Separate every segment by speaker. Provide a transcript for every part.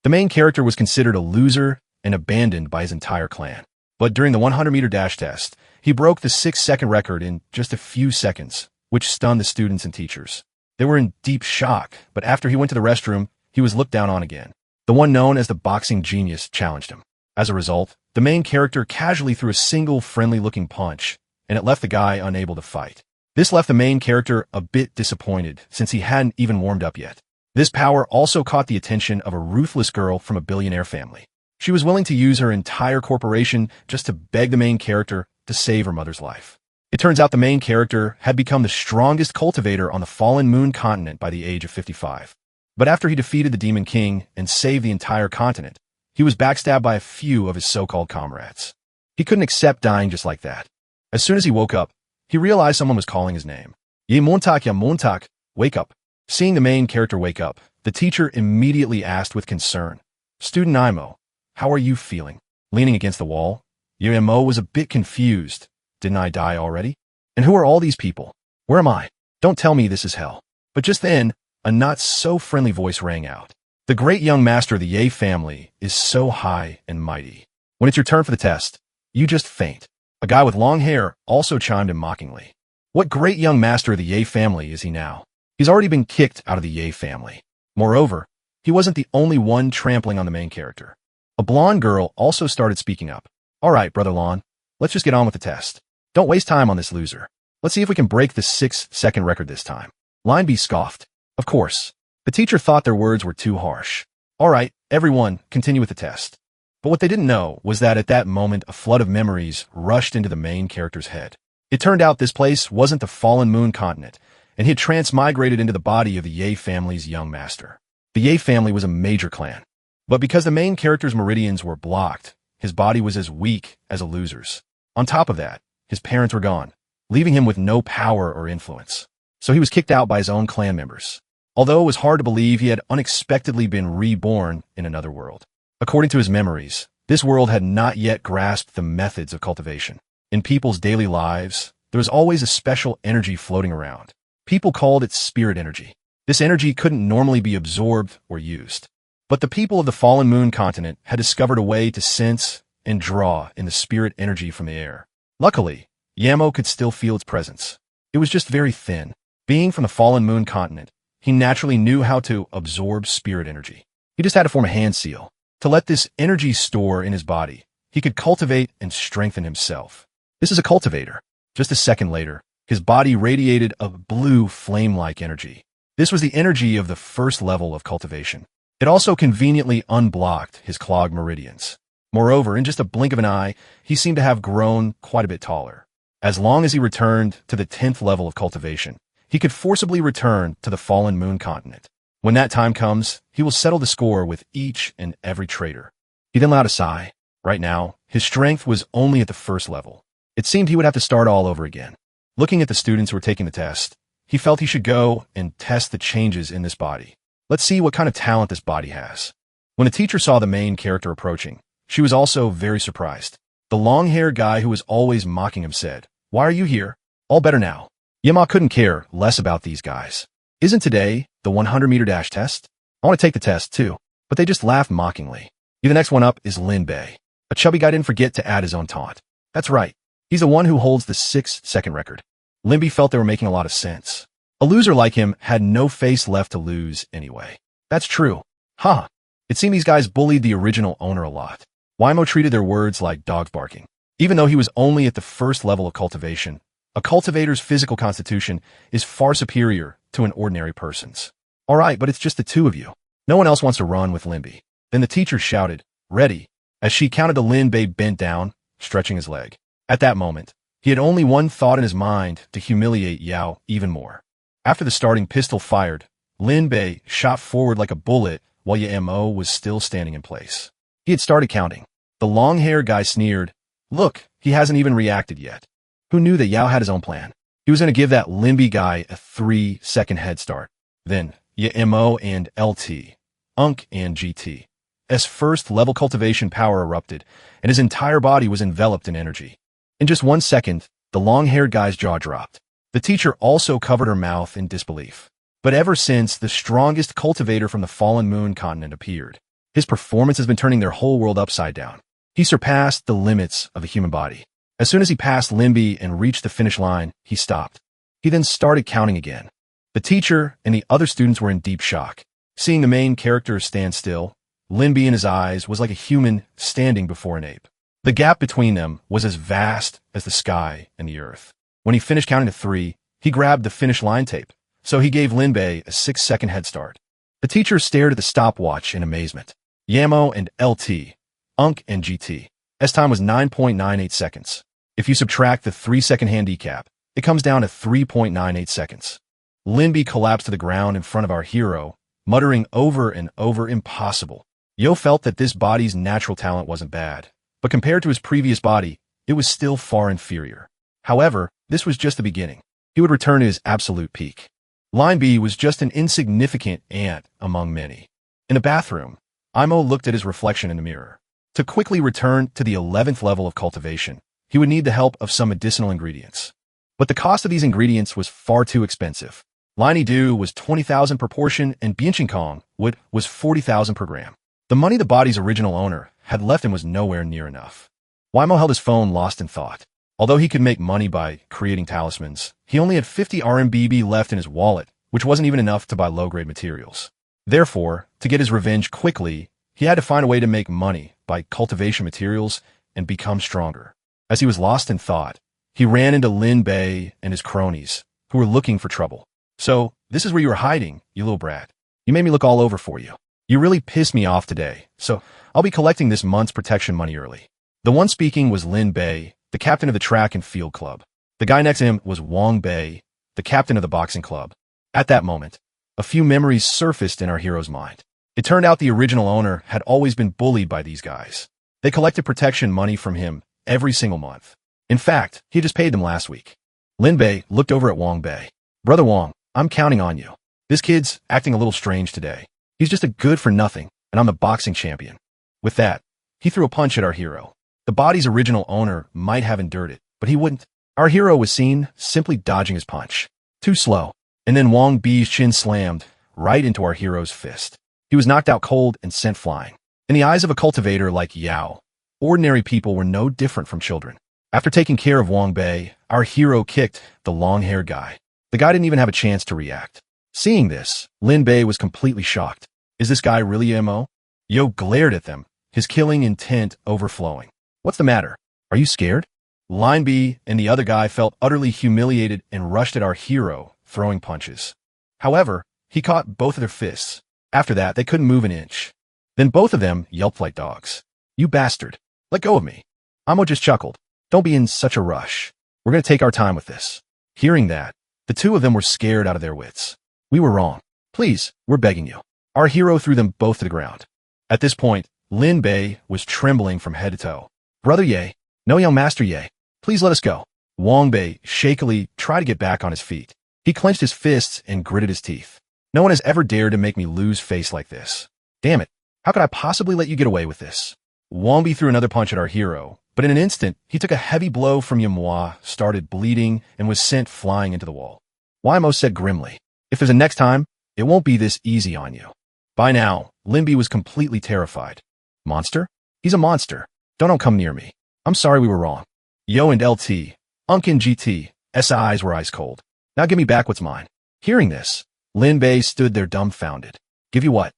Speaker 1: The main character was considered a loser and abandoned by his entire clan. But during the 100-meter dash test, he broke the 6-second record in just a few seconds, which stunned the students and teachers. They were in deep shock, but after he went to the restroom, he was looked down on again. The one known as the boxing genius challenged him. As a result, the main character casually threw a single friendly-looking punch, and it left the guy unable to fight. This left the main character a bit disappointed, since he hadn't even warmed up yet. This power also caught the attention of a ruthless girl from a billionaire family. She was willing to use her entire corporation just to beg the main character to save her mother's life. It turns out the main character had become the strongest cultivator on the fallen moon continent by the age of 55. But after he defeated the Demon King and saved the entire continent, he was backstabbed by a few of his so-called comrades. He couldn't accept dying just like that. As soon as he woke up, he realized someone was calling his name. Ye Montak ya Montak, wake up. Seeing the main character wake up, the teacher immediately asked with concern, "Student Imo, how are you feeling?" Leaning against the wall, Imo was a bit confused. Didn't I die already? And who are all these people? Where am I? Don't tell me this is hell. But just then, a not-so-friendly voice rang out. The great young master of the Ye family is so high and mighty. When it's your turn for the test, you just faint. A guy with long hair also chimed in mockingly. What great young master of the Ye family is he now? He's already been kicked out of the Ye family. Moreover, he wasn't the only one trampling on the main character. A blonde girl also started speaking up. All right, Brother Lon, let's just get on with the test. Don't waste time on this loser. Let's see if we can break the 6-second record this time. Line B scoffed. Of course. The teacher thought their words were too harsh. All right, everyone, continue with the test. But what they didn't know was that at that moment a flood of memories rushed into the main character's head. It turned out this place wasn't the fallen moon continent, and he had transmigrated into the body of the Ye family's young master. The Ye family was a major clan. But because the main character's meridians were blocked, his body was as weak as a loser's. On top of that, his parents were gone, leaving him with no power or influence. So he was kicked out by his own clan members. Although it was hard to believe he had unexpectedly been reborn in another world. According to his memories, this world had not yet grasped the methods of cultivation. In people's daily lives, there was always a special energy floating around. People called it spirit energy. This energy couldn't normally be absorbed or used. But the people of the fallen moon continent had discovered a way to sense and draw in the spirit energy from the air. Luckily, Yamo could still feel its presence. It was just very thin. Being from the fallen moon continent, he naturally knew how to absorb spirit energy. He just had to form a hand seal. To let this energy store in his body, he could cultivate and strengthen himself. This is a cultivator. Just a second later, his body radiated a blue flame-like energy. This was the energy of the first level of cultivation. It also conveniently unblocked his clogged meridians. Moreover, in just a blink of an eye, he seemed to have grown quite a bit taller. As long as he returned to the 10th level of cultivation, he could forcibly return to the fallen moon continent. When that time comes, he will settle the score with each and every traitor. He then let out a sigh. Right now, his strength was only at the first level. It seemed he would have to start all over again. Looking at the students who were taking the test, he felt he should go and test the changes in this body. Let's see what kind of talent this body has. When the teacher saw the main character approaching, she was also very surprised. The long-haired guy who was always mocking him said, "Why are you here? All better now." Yama couldn't care less about these guys. Isn't today the 100-meter dash test? I want to take the test too. But they just laughed mockingly. The next one up is Lin Bei. A chubby guy didn't forget to add his own taunt. That's right. He's the one who holds the 6-second record. Lin Bei felt they were making a lot of sense. A loser like him had no face left to lose anyway. That's true. Huh. It seemed these guys bullied the original owner a lot. Wimo treated their words like dogs barking. Even though he was only at the first level of cultivation, a cultivator's physical constitution is far superior to an ordinary person's. All right, but it's just the two of you. No one else wants to run with Lin Bei. Then the teacher shouted, "Ready," as she counted to Lin Bei bent down, stretching his leg. At that moment, he had only one thought in his mind to humiliate Yao even more. After the starting pistol fired, Lin Bei shot forward like a bullet while Yamo was still standing in place. He had started counting. The long-haired guy sneered, "Look, he hasn't even reacted yet." Who knew that Yao had his own plan? He was going to give that Lin Bei guy a 3-second head start. Then, Yamo and LT, Unk and GT. As first-level cultivation power erupted, and his entire body was enveloped in energy. In just 1 second, the long-haired guy's jaw dropped. The teacher also covered her mouth in disbelief. But ever since the strongest cultivator from the fallen moon continent appeared, His performance has been turning their whole world upside down. He surpassed the limits of the human body. As soon as he passed Linby and reached the finish line, he stopped. He then started counting again. The teacher and the other students were in deep shock. Seeing the main character stand still, Linby in his eyes was like a human standing before an ape. The gap between them was as vast as the sky and the earth. When he finished counting to 3, he grabbed the finish line tape, so he gave Linbei a 6-second head start. The teacher stared at the stopwatch in amazement. Yamo and LT, Unk and GT. S time was 9.98 seconds. If you subtract the 3-second handicap, it comes down to 3.98 seconds. Linby collapsed to the ground in front of our hero, muttering over and over, impossible. Yo felt that this body's natural talent wasn't bad, but compared to his previous body, it was still far inferior. However, this was just the beginning. He would return to his absolute peak. Line B was just an insignificant ant among many. In the bathroom, Imo looked at his reflection in the mirror. To quickly return to the 11th level of cultivation, he would need the help of some medicinal ingredients. But the cost of these ingredients was far too expensive. Liney Do was 20,000 per portion and Bianching Kong wood was 40,000 per gram. The money the body's original owner had left him was nowhere near enough. Wymo held his phone lost in thought. Although he could make money by creating talismans, he only had 50 RMB left in his wallet, which wasn't even enough to buy low-grade materials. Therefore, to get his revenge quickly, he had to find a way to make money by cultivation materials and become stronger. As he was lost in thought, he ran into Lin Bei and his cronies, who were looking for trouble. So, this is where you were hiding, you little brat. You made me look all over for you. You really pissed me off today, so I'll be collecting this month's protection money early. The one speaking was Lin Bei, the captain of the track and field club. The guy next to him was Wang Bei, the captain of the boxing club. At that moment, a few memories surfaced in our hero's mind. It turned out the original owner had always been bullied by these guys. They collected protection money from him every single month. In fact, he just paid them last week. Lin Bei looked over at Wang Bei. Brother Wang, I'm counting on you. This kid's acting a little strange today. He's just a good-for-nothing, and I'm the boxing champion. With that, he threw a punch at our hero. The body's original owner might have endured it, but he wouldn't. Our hero was seen simply dodging his punch. Too slow. And then Wang Bei's chin slammed right into our hero's fist. He was knocked out cold and sent flying. In the eyes of a cultivator like Yao, ordinary people were no different from children. After taking care of Wang Bei, our hero kicked the long-haired guy. The guy didn't even have a chance to react. Seeing this, Lin Bei was completely shocked. Is this guy really MO? Yo glared at them, his killing intent overflowing. What's the matter? Are you scared? Line B and the other guy felt utterly humiliated and rushed at our hero, throwing punches. However, he caught both of their fists. After that, they couldn't move an inch. Then both of them yelped like dogs. You bastard. Let go of me. Amo just chuckled. Don't be in such a rush. We're going to take our time with this. Hearing that, the two of them were scared out of their wits. We were wrong. Please, we're begging you. Our hero threw them both to the ground. At this point, Lin Bei was trembling from head to toe. Brother Ye, no young master Ye, please let us go. Wang Bei shakily tried to get back on his feet. He clenched his fists and gritted his teeth. No one has ever dared to make me lose face like this. Damn it, how could I possibly let you get away with this? Wang Bei threw another punch at our hero, but in an instant, he took a heavy blow from Yamhua, started bleeding, and was sent flying into the wall. Wymo said grimly, if there's a next time, it won't be this easy on you. By now, Linby was completely terrified. Monster? He's a monster. Don't come near me. I'm sorry we were wrong. Yo and LT, Unk and GT, eyes were ice cold. Now give me back what's mine. Hearing this, Lin Bei stood there dumbfounded. Give you what?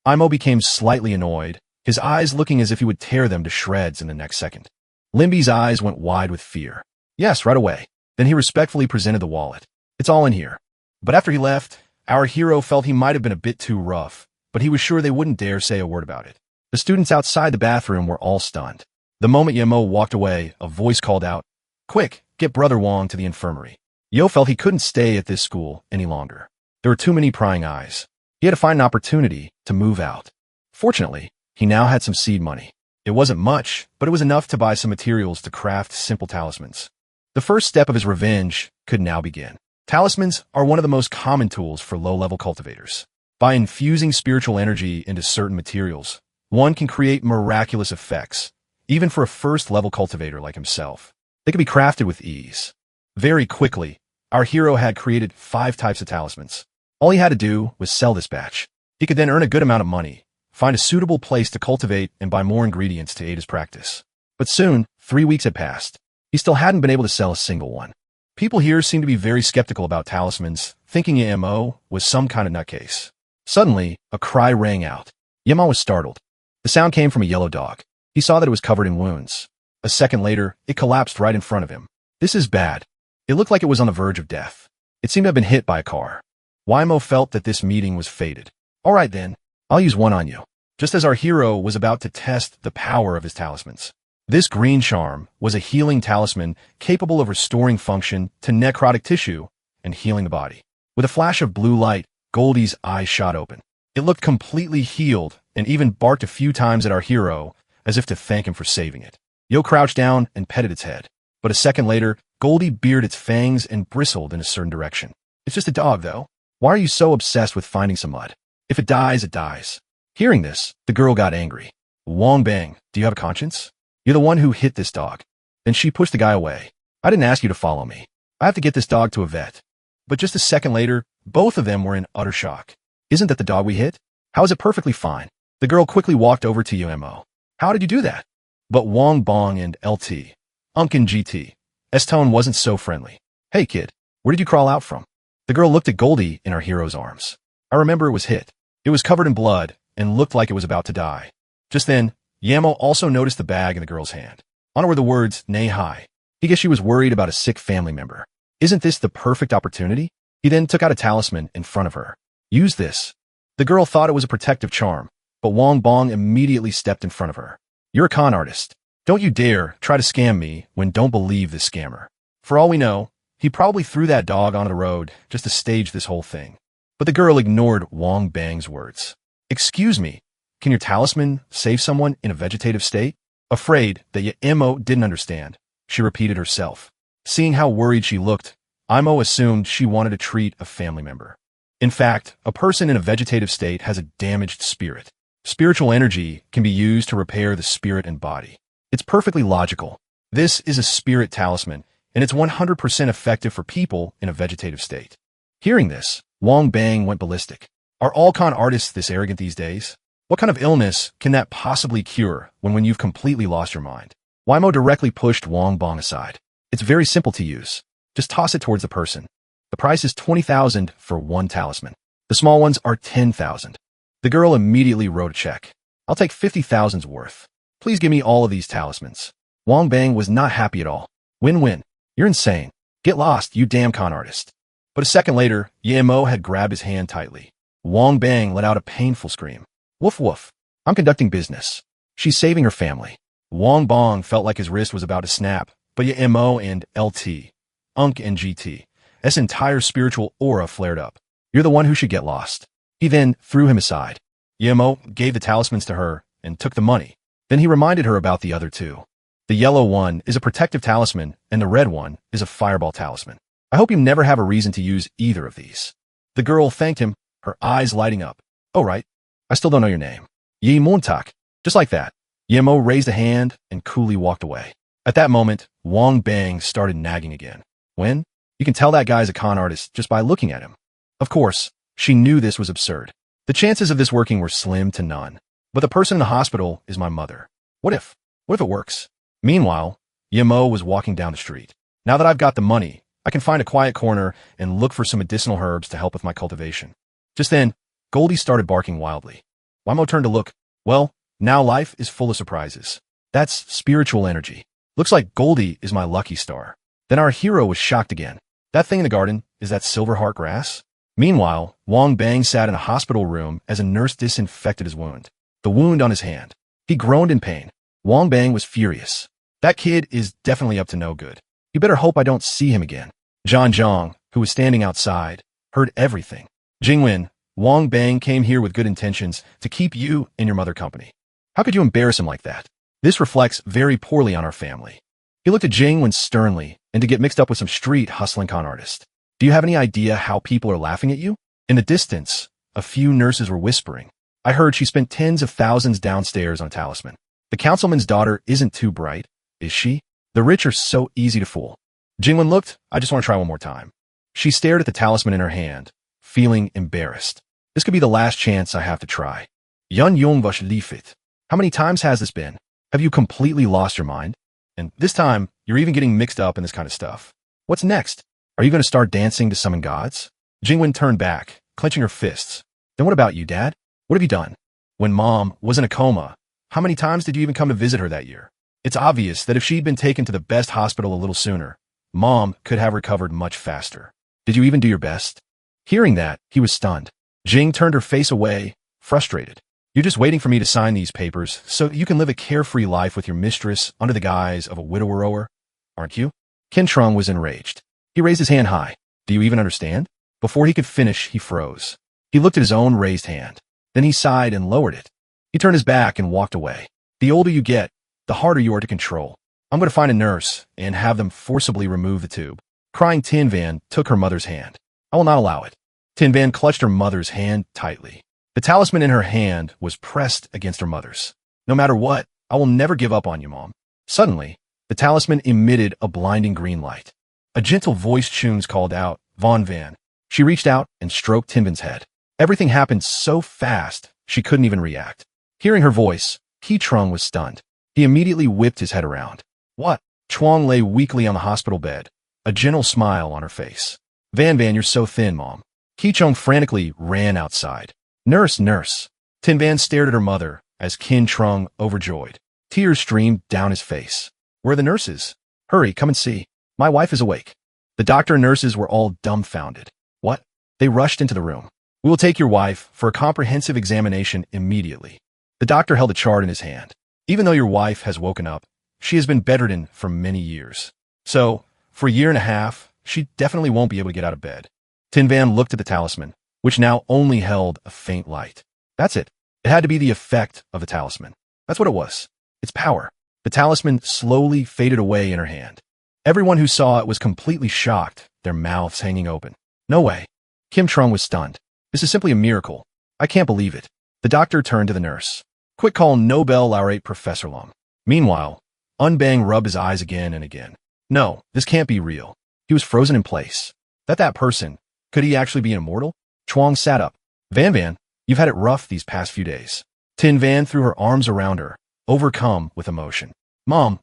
Speaker 1: Imo became slightly annoyed, his eyes looking as if he would tear them to shreds in the next second. Linby's eyes went wide with fear. Yes, right away. Then he respectfully presented the wallet. It's all in here. But after he left, our hero felt he might have been a bit too rough, but he was sure they wouldn't dare say a word about it. The students outside the bathroom were all stunned. The moment Yemo walked away, a voice called out, Quick, get Brother Wong to the infirmary. Yo felt he couldn't stay at this school any longer. There were too many prying eyes. He had to find an opportunity to move out. Fortunately, he now had some seed money. It wasn't much, but it was enough to buy some materials to craft simple talismans. The first step of his revenge could now begin. Talismans are one of the most common tools for low-level cultivators. By infusing spiritual energy into certain materials, one can create miraculous effects, even for a first-level cultivator like himself. They can be crafted with ease. Very quickly, our hero had created 5 types of talismans. All he had to do was sell this batch. He could then earn a good amount of money, find a suitable place to cultivate, and buy more ingredients to aid his practice. But soon, 3 weeks had passed. He still hadn't been able to sell a single one. People here seemed to be very skeptical about talismans, thinking Yemo was some kind of nutcase. Suddenly, a cry rang out. Yemo was startled. The sound came from a yellow dog. He saw that it was covered in wounds. A second later, it collapsed right in front of him. This is bad. It looked like it was on the verge of death. It seemed to have been hit by a car. Yemo felt that this meeting was fated. All right then, I'll use one on you. Just as our hero was about to test the power of his talismans. This green charm was a healing talisman capable of restoring function to necrotic tissue and healing the body. With a flash of blue light, Goldie's eyes shot open. It looked completely healed and even barked a few times at our hero as if to thank him for saving it. Yo crouched down and petted its head. But a second later, Goldie bared its fangs and bristled in a certain direction. It's just a dog, though. Why are you so obsessed with finding some mud? If it dies, it dies. Hearing this, the girl got angry. Wong Bang, do you have a conscience? You're the one who hit this dog. Then she pushed the guy away. I didn't ask you to follow me. I have to get this dog to a vet. But just a second later, both of them were in utter shock. Isn't that the dog we hit? How is it perfectly fine? The girl quickly walked over to Yemo. How did you do that? But Wong Bong and LT, Unk and GT, S-tone wasn't so friendly. Hey kid, where did you crawl out from? The girl looked at Goldie in our hero's arms. I remember it was hit. It was covered in blood and looked like it was about to die. Just then, Yamo also noticed the bag in the girl's hand. On it were the words, "Nay hi." He guessed she was worried about a sick family member. Isn't this the perfect opportunity? He then took out a talisman in front of her. Use this. The girl thought it was a protective charm, but Wong Bong immediately stepped in front of her. You're a con artist. Don't you dare try to scam me when don't believe this scammer. For all we know, he probably threw that dog onto the road just to stage this whole thing. But the girl ignored Wong Bang's words. Excuse me. Can your talisman save someone in a vegetative state? Afraid that Yemo didn't understand, she repeated herself. Seeing how worried she looked, Imo assumed she wanted to treat a family member. In fact, a person in a vegetative state has a damaged spirit. Spiritual energy can be used to repair the spirit and body. It's perfectly logical. This is a spirit talisman, and it's 100% effective for people in a vegetative state. Hearing this, Wong Bang went ballistic. Are all con artists this arrogant these days? What kind of illness can that possibly cure when you've completely lost your mind? Yemo directly pushed Wong Bong aside. It's very simple to use. Just toss it towards the person. The price is 20,000 for one talisman. The small ones are 10,000. The girl immediately wrote a check. I'll take 50,000's worth. Please give me all of these talismans. Wong Bang was not happy at all. Win-win. You're insane. Get lost, you damn con artist. But a second later, Yemo had grabbed his hand tightly. Wong Bang let out a painful scream. Woof woof. I'm conducting business. She's saving her family. Wong Bong felt like his wrist was about to snap, but Yemo and LT, Unk and GT's entire spiritual aura flared up. You're the one who should get lost. He then threw him aside. Yemo gave the talismans to her and took the money. Then he reminded her about the other two. The yellow one is a protective talisman, and the red one is a fireball talisman. I hope you never have a reason to use either of these. The girl thanked him, her eyes lighting up. Oh, right. I still don't know your name. Yi Montak. Just like that. Yemo raised a hand and coolly walked away. At that moment, Wong Bang started nagging again. When? You can tell that guy's a con artist just by looking at him. Of course, she knew this was absurd. The chances of this working were slim to none. But the person in the hospital is my mother. What if it works? Meanwhile, Yemo was walking down the street. Now that I've got the money, I can find a quiet corner and look for some medicinal herbs to help with my cultivation. Just then, Goldie started barking wildly. Wamo turned to look. Well, now life is full of surprises. That's spiritual energy. Looks like Goldie is my lucky star. Then our hero was shocked again. That thing in the garden, is that silver heart grass? Meanwhile, Wong Bang sat in a hospital room as a nurse disinfected his wound. The wound on his hand. He groaned in pain. Wong Bang was furious. That kid is definitely up to no good. You better hope I don't see him again. John Zhang, who was standing outside, heard everything. Jingwen, Wong Bang came here with good intentions to keep you and your mother company. How could you embarrass him like that? This reflects very poorly on our family. He looked at Jingwen sternly and to get mixed up with some street hustling con artist. Do you have any idea how people are laughing at you? In the distance, a few nurses were whispering. I heard she spent tens of thousands downstairs on a talisman. The councilman's daughter isn't too bright, is she? The rich are so easy to fool. Jingwen looked, I just want to try one more time. She stared at the talisman in her hand, feeling embarrassed. This could be the last chance I have to try. Yun Yongbush Lifit. How many times has this been? Have you completely lost your mind? And this time, you're even getting mixed up in this kind of stuff. What's next? Are you going to start dancing to summon gods? Jingwen turned back, clenching her fists. Then what about you, Dad? What have you done? When Mom was in a coma, how many times did you even come to visit her that year? It's obvious that if she'd been taken to the best hospital a little sooner, Mom could have recovered much faster. Did you even do your best? Hearing that, he was stunned. Jing turned her face away, frustrated. You're just waiting for me to sign these papers so you can live a carefree life with your mistress under the guise of a widower, aren't you? Qin Trung was enraged. He raised his hand high. Do you even understand? Before he could finish, he froze. He looked at his own raised hand. Then he sighed and lowered it. He turned his back and walked away. The older you get, the harder you are to control. I'm going to find a nurse and have them forcibly remove the tube. Crying Tin Van took her mother's hand. I will not allow it. Tin Van clutched her mother's hand tightly. The talisman in her hand was pressed against her mother's. No matter what, I will never give up on you, Mom. Suddenly, the talisman emitted a blinding green light. A gentle voice Chunes called out, Von Van. She reached out and stroked Tin Van's head. Everything happened so fast, she couldn't even react. Hearing her voice, Qi Trung was stunned. He immediately whipped his head around. What? Chuang lay weakly on the hospital bed, a gentle smile on her face. Van, you're so thin, Mom. Qi Trung frantically ran outside. Nurse, nurse. Tin Van stared at her mother as Qin Trung, overjoyed. Tears streamed down his face. Where are the nurses? Hurry, come and see. My wife is awake. The doctor and nurses were all dumbfounded. What? They rushed into the room. We will take your wife for a comprehensive examination immediately. The doctor held a chart in his hand. Even though your wife has woken up, she has been bedridden for many years. So, for a year and a half, she definitely won't be able to get out of bed. Tin Van looked at the talisman, which now only held a faint light. That's it. It had to be the effect of the talisman. That's what it was. Its power. The talisman slowly faded away in her hand. Everyone who saw it was completely shocked, their mouths hanging open. No way. Qin Trung was stunned. This is simply a miracle. I can't believe it. The doctor turned to the nurse. Quick, call Nobel laureate Professor Lum. Meanwhile, Unbang rubbed his eyes again and again. No, this can't be real. He was frozen in place. That person, could he actually be immortal? Chuang sat up. Van, you've had it rough these past few days. Tin Van threw her arms around her, overcome with emotion. Mom,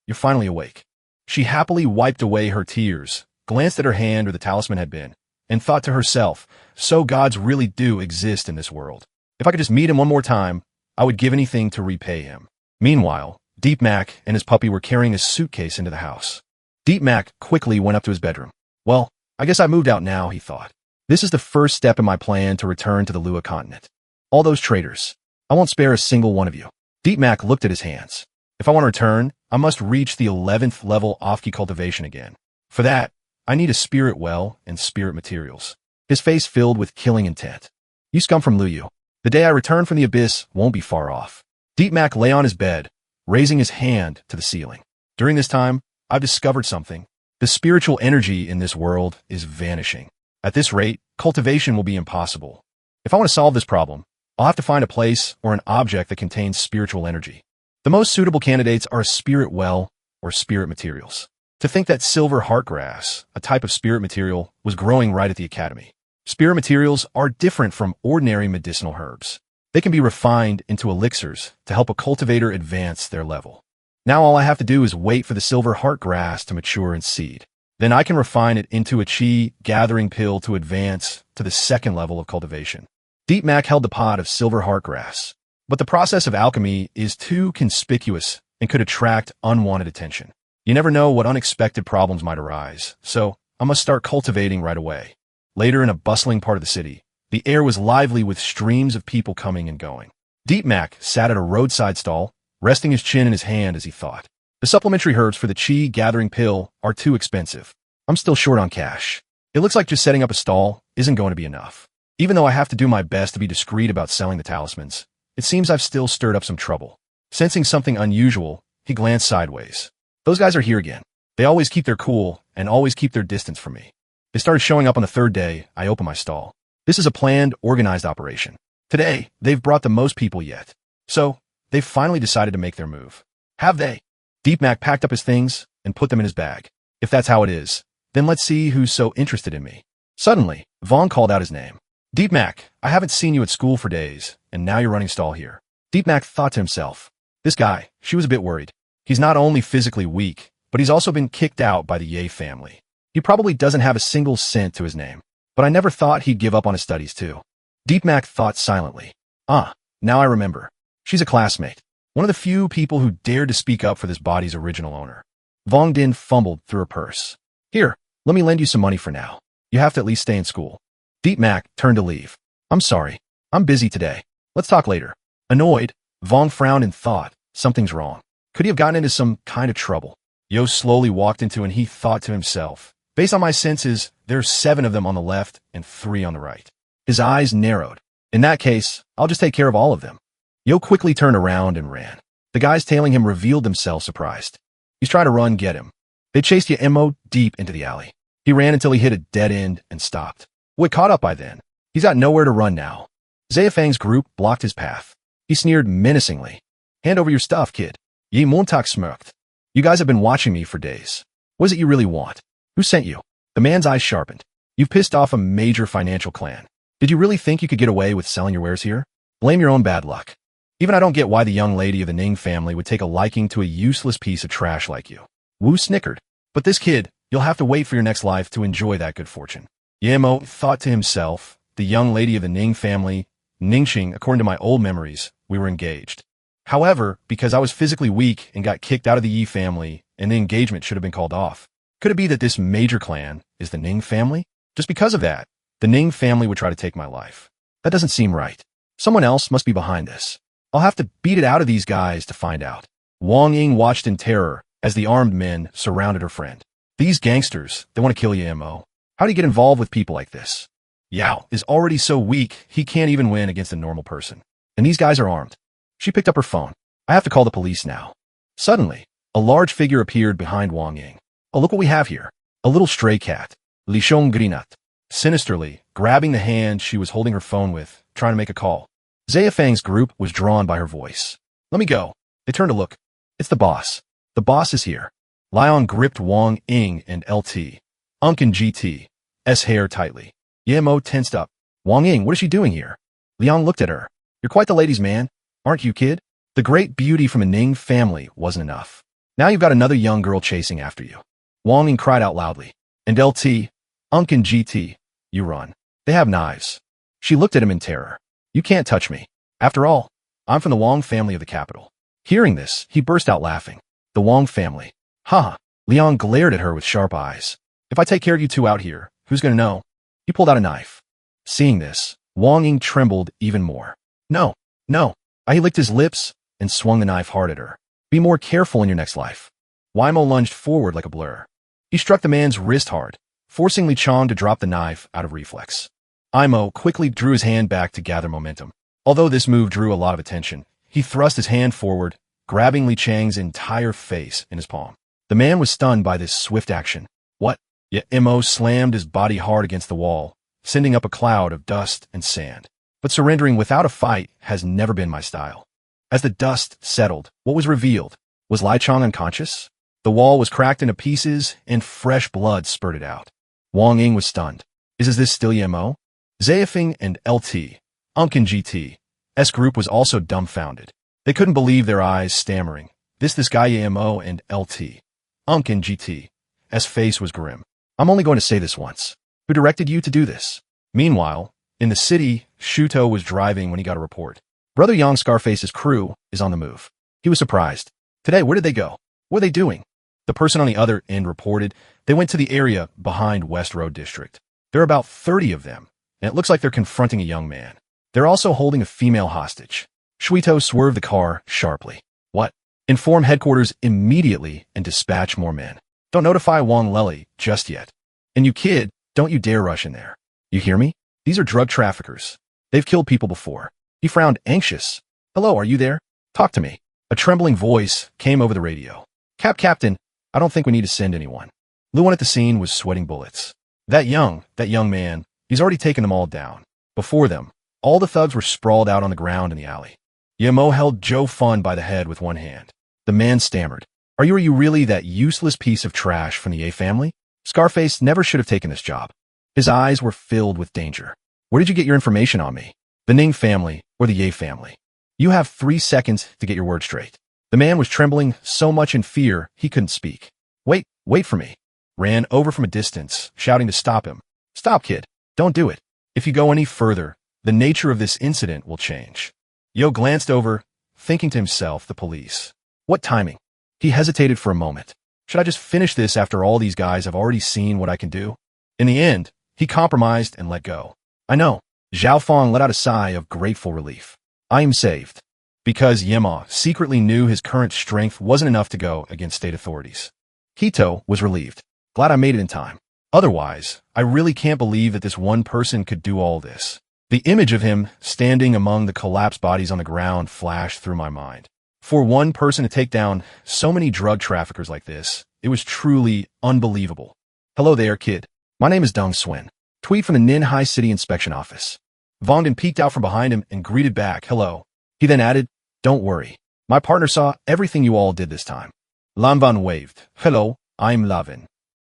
Speaker 1: you're finally awake. She happily wiped away her tears, glanced at her hand where the talisman had been, and thought to herself, so gods really do exist in this world. If I could just meet him one more time, I would give anything to repay him. Meanwhile, Deep Mac and his puppy were carrying a suitcase into the house. Deep Mac quickly went up to his bedroom. Well, I guess I moved out now, he thought. This is the first step in my plan to return to the Lua continent. All those traitors. I won't spare a single one of you. Deep Mac looked at his hands. If I want to return, I must reach the 11th level Offki cultivation again. For that, I need a spirit well and spirit materials. His face filled with killing intent. You scum from Luyu. The day I return from the abyss won't be far off. Deep Mac lay on his bed, raising his hand to the ceiling. During this time, I've discovered something. The spiritual energy in this world is vanishing. At this rate, cultivation will be impossible. If I want to solve this problem, I'll have to find a place or an object that contains spiritual energy. The most suitable candidates are a spirit well or spirit materials. To think that silver heartgrass, a type of spirit material, was growing right at the academy. Spirit materials are different from ordinary medicinal herbs. They can be refined into elixirs to help a cultivator advance their level. Now all I have to do is wait for the silver heartgrass to mature and seed. Then I can refine it into a chi gathering pill to advance to the second level of cultivation. Deep Mac held the pot of silver heartgrass, but the process of alchemy is too conspicuous and could attract unwanted attention. You never know what unexpected problems might arise, so I must start cultivating right away. Later, in a bustling part of the city, the air was lively with streams of people coming and going. Deep Mac sat at a roadside stall, resting his chin in his hand as he thought. The supplementary herbs for the chi gathering pill are too expensive. I'm still short on cash. It looks like just setting up a stall isn't going to be enough. Even though I have to do my best to be discreet about selling the talismans, it seems I've still stirred up some trouble. Sensing something unusual, he glanced sideways. Those guys are here again. They always keep their cool and always keep their distance from me. They started showing up on the third day I opened my stall. This is a planned, organized operation. Today, they've brought the most people yet. So, they've finally decided to make their move. Have they? Deep Mac packed up his things and put them in his bag. If that's how it is, then let's see who's so interested in me. Suddenly, Vaughn called out his name. Deep Mac, I haven't seen you at school for days. and now you're running stall here. Deepmak thought to himself. This guy, she was a bit worried. He's not only physically weak, but he's also been kicked out by the Ye family. He probably doesn't have a single cent to his name. But I never thought he'd give up on his studies too. Deepmak thought silently. Now I remember. She's a classmate. One of the few people who dared to speak up for this body's original owner. Vong Din fumbled through her purse. Here, let me lend you some money for now. You have to at least stay in school. Deepmak turned to leave. I'm sorry. I'm busy today. Let's talk later. Annoyed, Vong frowned and thought, something's wrong. Could he have gotten into some kind of trouble? Yo slowly walked into and he thought to himself, based on my senses, there's 7 of them on the left and 3 on the right. His eyes narrowed. In that case, I'll just take care of all of them. Yo quickly turned around and ran. The guys tailing him revealed themselves surprised. He's trying to run, get him. They chased Yemo deep into the alley. He ran until he hit a dead end and stopped. Wood caught up by then. He's got nowhere to run now. Zayafang's group blocked his path. He sneered menacingly. Hand over your stuff, kid. Yi Montak smirked. You guys have been watching me for days. What is it you really want? Who sent you? The man's eyes sharpened. You've pissed off a major financial clan. Did you really think you could get away with selling your wares here? Blame your own bad luck. Even I don't get why the young lady of the Ning family would take a liking to a useless piece of trash like you. Wu snickered. But this kid, you'll have to wait for your next life to enjoy that good fortune. Yemo thought to himself, the young lady of the Ning family, Ningxing, according to my old memories, we were engaged. However, because I was physically weak and got kicked out of the Yi family, and the engagement should have been called off. Could it be that this major clan is the Ning family? Just because of that, the Ning family would try to take my life. That doesn't seem right. Someone else must be behind this. I'll have to beat it out of these guys to find out. Wang Ying watched in terror as the armed men surrounded her friend. These gangsters, they want to kill you, Mo. How do you get involved with people like this? Yao is already so weak, he can't even win against a normal person. And these guys are armed. She picked up her phone. I have to call the police now. Suddenly, a large figure appeared behind Wang Ying. Oh, look what we have here. A little stray cat. Li Shong Grinat. Sinisterly, grabbing the hand she was holding her phone with, trying to make a call. Zayafang's group was drawn by her voice. Let me go. They turned to look. It's the boss. The boss is here. Lion gripped Wang Ying and LT. Unk and GT. S hair tightly. Yemo tensed up. Wang Ying, what is she doing here? Liang looked at her. You're quite the ladies' man, aren't you, kid? The great beauty from a Ning family wasn't enough. Now you've got another young girl chasing after you. Wang Ying cried out loudly. And LT, Unk and GT, you run. They have knives. She looked at him in terror. You can't touch me. After all, I'm from the Wang family of the capital. Hearing this, he burst out laughing. The Wang family. Ha! Liang glared at her with sharp eyes. If I take care of you two out here, who's going to know? He pulled out a knife. Seeing this, Wang Ying trembled even more. No, no. He licked his lips and swung the knife hard at her. Be more careful in your next life. Weimo lunged forward like a blur. He struck the man's wrist hard, forcing Li Chong to drop the knife out of reflex. Imo quickly drew his hand back to gather momentum. Although this move drew a lot of attention, he thrust his hand forward, grabbing Li Chang's entire face in his palm. The man was stunned by this swift action. What? Yet Imo slammed his body hard against the wall, sending up a cloud of dust and sand. But surrendering without a fight has never been my style. As the dust settled, what was revealed? Was Li Chong unconscious? The wall was cracked into pieces, and fresh blood spurted out. Wang Ying was stunned. Is this still Yemo? Zayafing and LT, Unk and GT, S group was also dumbfounded. They couldn't believe their eyes, stammering. This guy Yemo and LT, Unk and GT, S face was grim. I'm only going to say this once. Who directed you to do this? Meanwhile, in the city, Shuto was driving when he got a report. Brother Yang Scarface's crew is on the move. He was surprised. Today, where did they go? What are they doing? The person on the other end reported they went to the area behind West Road District. There are about 30 of them, and it looks like they're confronting a young man. They're also holding a female hostage. Shuito swerved the car sharply. What? Inform headquarters immediately and dispatch more men. Don't notify Wang Lely just yet. And you kid, don't you dare rush in there. You hear me? These are drug traffickers. They've killed people before. He frowned, anxious. Hello, are you there? Talk to me. A trembling voice came over the radio. Captain, I don't think we need to send anyone. Luan at the scene was sweating bullets. That young man, he's already taken them all down. Before them, all the thugs were sprawled out on the ground in the alley. Yemo held Joe Fun by the head with one hand. The man stammered. Are you really that useless piece of trash from the A family? Scarface never should have taken this job. His eyes were filled with danger. Where did you get your information on me? the Ning family or the Ye family. You have 3 seconds to get your word straight. The man was trembling so much in fear he couldn't speak. Wait for me. Ran over from a distance, shouting to stop him. Stop, kid. Don't do it. If you go any further, the nature of this incident will change. Yo glanced over, thinking to himself, the police. What timing? He hesitated for a moment. Should I just finish this after all these guys have already seen what I can do? In the end, he compromised and let go. I know. Zhao Fong let out a sigh of grateful relief. I am saved. Because Yema secretly knew his current strength wasn't enough to go against state authorities. Hito was relieved. Glad I made it in time. Otherwise, I really can't believe that this one person could do all this. The image of him standing among the collapsed bodies on the ground flashed through my mind. For one person to take down so many drug traffickers like this, it was truly unbelievable. Hello there, kid. My name is Deng Swin. Tweet from the Nin High City Inspection Office. Vongden peeked out from behind him and greeted back, hello. He then added, don't worry. My partner saw everything you all did this time. Lamvan waved. Hello, I'm Lavin.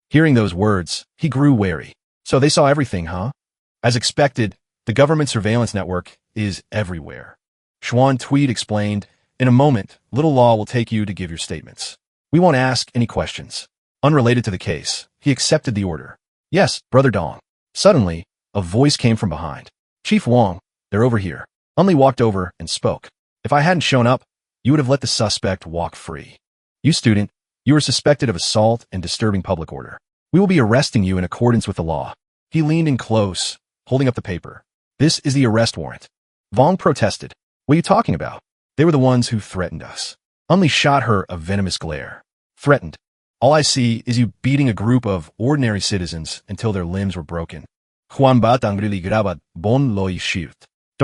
Speaker 1: Hearing those words, he grew wary. So they saw everything, huh? As expected, the government surveillance network is everywhere. Xuan Tweed explained, in a moment, Little Law will take you to give your statements. We won't ask any questions. Unrelated to the case, he accepted the order. Yes, Brother Dong. Suddenly, a voice came from behind. Chief Wong, they're over here. Unli walked over and spoke. If I hadn't shown up, you would have let the suspect walk free. You student, you are suspected of assault and disturbing public order. We will be arresting you in accordance with the law. He leaned in close, holding up the paper. This is the arrest warrant. Vong protested. What are you talking about? They were the ones who threatened us. Unli shot her a venomous glare. Threatened. All I see is you beating a group of ordinary citizens until their limbs were broken. Don't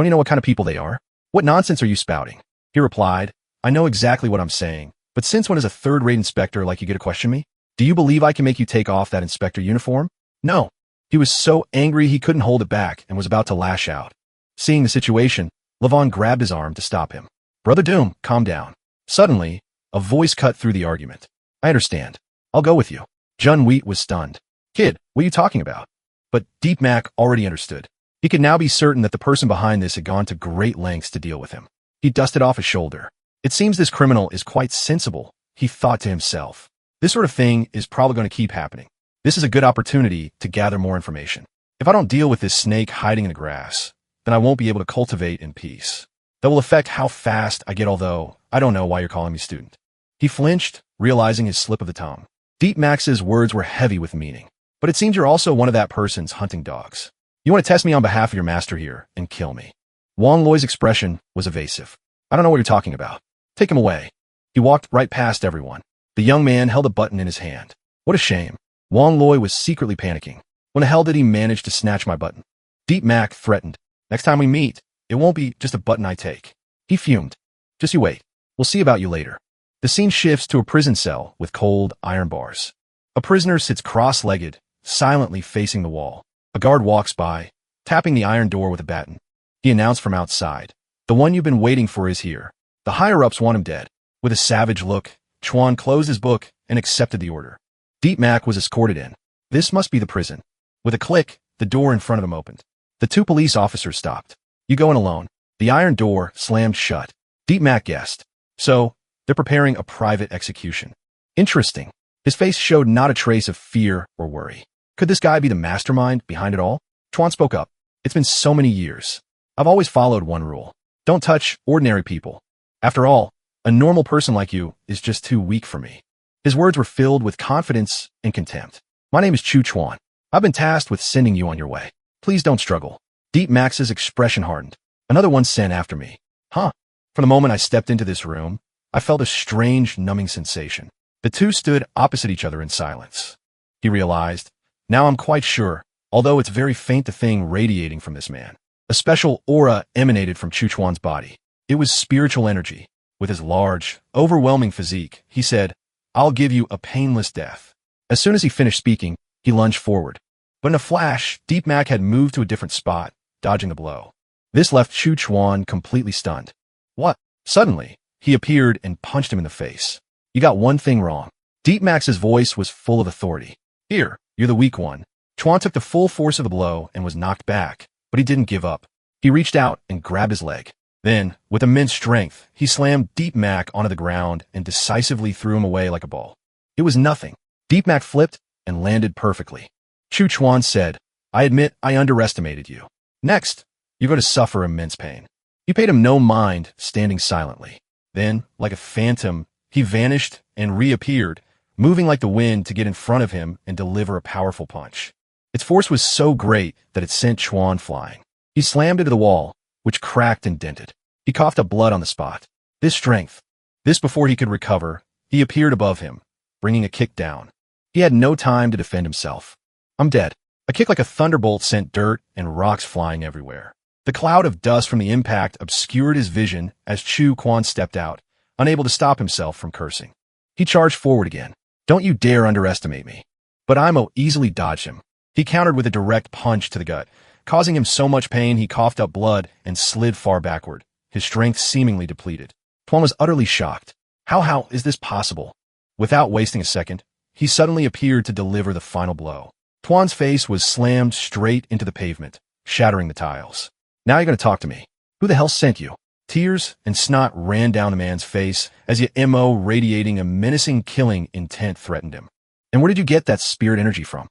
Speaker 1: you know what kind of people they are? What nonsense are you spouting? He replied, I know exactly what I'm saying, but since when is a third-rate inspector like you get to question me? Do you believe I can make you take off that inspector uniform? No. He was so angry he couldn't hold it back and was about to lash out. Seeing the situation, Levon grabbed his arm to stop him. Brother Doom, calm down. Suddenly, a voice cut through the argument. I understand. I'll go with you. Jun Wheat was stunned. Kid, what are you talking about? But Deep Mac already understood. He could now be certain that the person behind this had gone to great lengths to deal with him. He dusted off his shoulder. It seems this criminal is quite sensible, he thought to himself. This sort of thing is probably going to keep happening. This is a good opportunity to gather more information. If I don't deal with this snake hiding in the grass, then I won't be able to cultivate in peace. That will affect how fast I get, although I don't know why you're calling me student. He flinched, realizing his slip of the tongue. Deep Max's words were heavy with meaning. But it seems you're also one of that person's hunting dogs. You want to test me on behalf of your master here and kill me. Wang Loi's expression was evasive. I don't know what you're talking about. Take him away. He walked right past everyone. The young man held a button in his hand. What a shame. Wang Loi was secretly panicking. When the hell did he manage to snatch my button? Deep Mac threatened. Next time we meet, it won't be just a button I take. He fumed. Just you wait. We'll see about you later. The scene shifts to a prison cell with cold iron bars. A prisoner sits cross-legged, silently facing the wall. A guard walks by, tapping the iron door with a baton. He announced from outside, the one you've been waiting for is here. The higher-ups want him dead. With a savage look, Chuan closed his book and accepted the order. Deep Mac was escorted in. This must be the prison. With a click, the door in front of him opened. The 2 police officers stopped. You go in alone. The iron door slammed shut. Deep Mac guessed. So, they're preparing a private execution. Interesting. His face showed not a trace of fear or worry. Could this guy be the mastermind behind it all? Chuan spoke up. It's been so many years. I've always followed one rule. Don't touch ordinary people. After all, a normal person like you is just too weak for me. His words were filled with confidence and contempt. My name is Chu Chuan. I've been tasked with sending you on your way. Please don't struggle. Deep Max's expression hardened. Another one sent after me. Huh? From the moment I stepped into this room, I felt a strange, numbing sensation. The 2 stood opposite each other in silence. He realized, now I'm quite sure, although it's very faint, the thing radiating from this man. A special aura emanated from Chu Chuan's body. It was spiritual energy. With his large, overwhelming physique, he said, I'll give you a painless death. As soon as he finished speaking, he lunged forward. But in a flash, Deep Mac had moved to a different spot, dodging the blow. This left Chu Chuan completely stunned. What? Suddenly, he appeared and punched him in the face. You got one thing wrong. Deep Max's voice was full of authority. Here, you're the weak one. Chuan took the full force of the blow and was knocked back, but he didn't give up. He reached out and grabbed his leg. Then, with immense strength, he slammed Deep Mac onto the ground and decisively threw him away like a ball. It was nothing. Deep Mac flipped and landed perfectly. Chu Chuan said, "I admit I underestimated you. Next, you're going to suffer immense pain." He paid him no mind, standing silently. Then, like a phantom, he vanished and reappeared, moving like the wind to get in front of him and deliver a powerful punch. Its force was so great that it sent Chuan flying. He slammed into the wall, which cracked and dented. He coughed up blood on the spot. This strength. This before he could recover, he appeared above him, bringing a kick down. He had no time to defend himself. "I'm dead." A kick like a thunderbolt sent dirt and rocks flying everywhere. The cloud of dust from the impact obscured his vision as Chu Quan stepped out, unable to stop himself from cursing. He charged forward again. "Don't you dare underestimate me." But Imo easily dodged him. He countered with a direct punch to the gut, causing him so much pain he coughed up blood and slid far backward, his strength seemingly depleted. Tuan was utterly shocked. How is this possible? Without wasting a second, he suddenly appeared to deliver the final blow. Tuan's face was slammed straight into the pavement, shattering the tiles. "Now you're going to talk to me. Who the hell sent you?" Tears and snot ran down the man's face as the MO radiating a menacing killing intent threatened him. "And where did you get that spirit energy from?"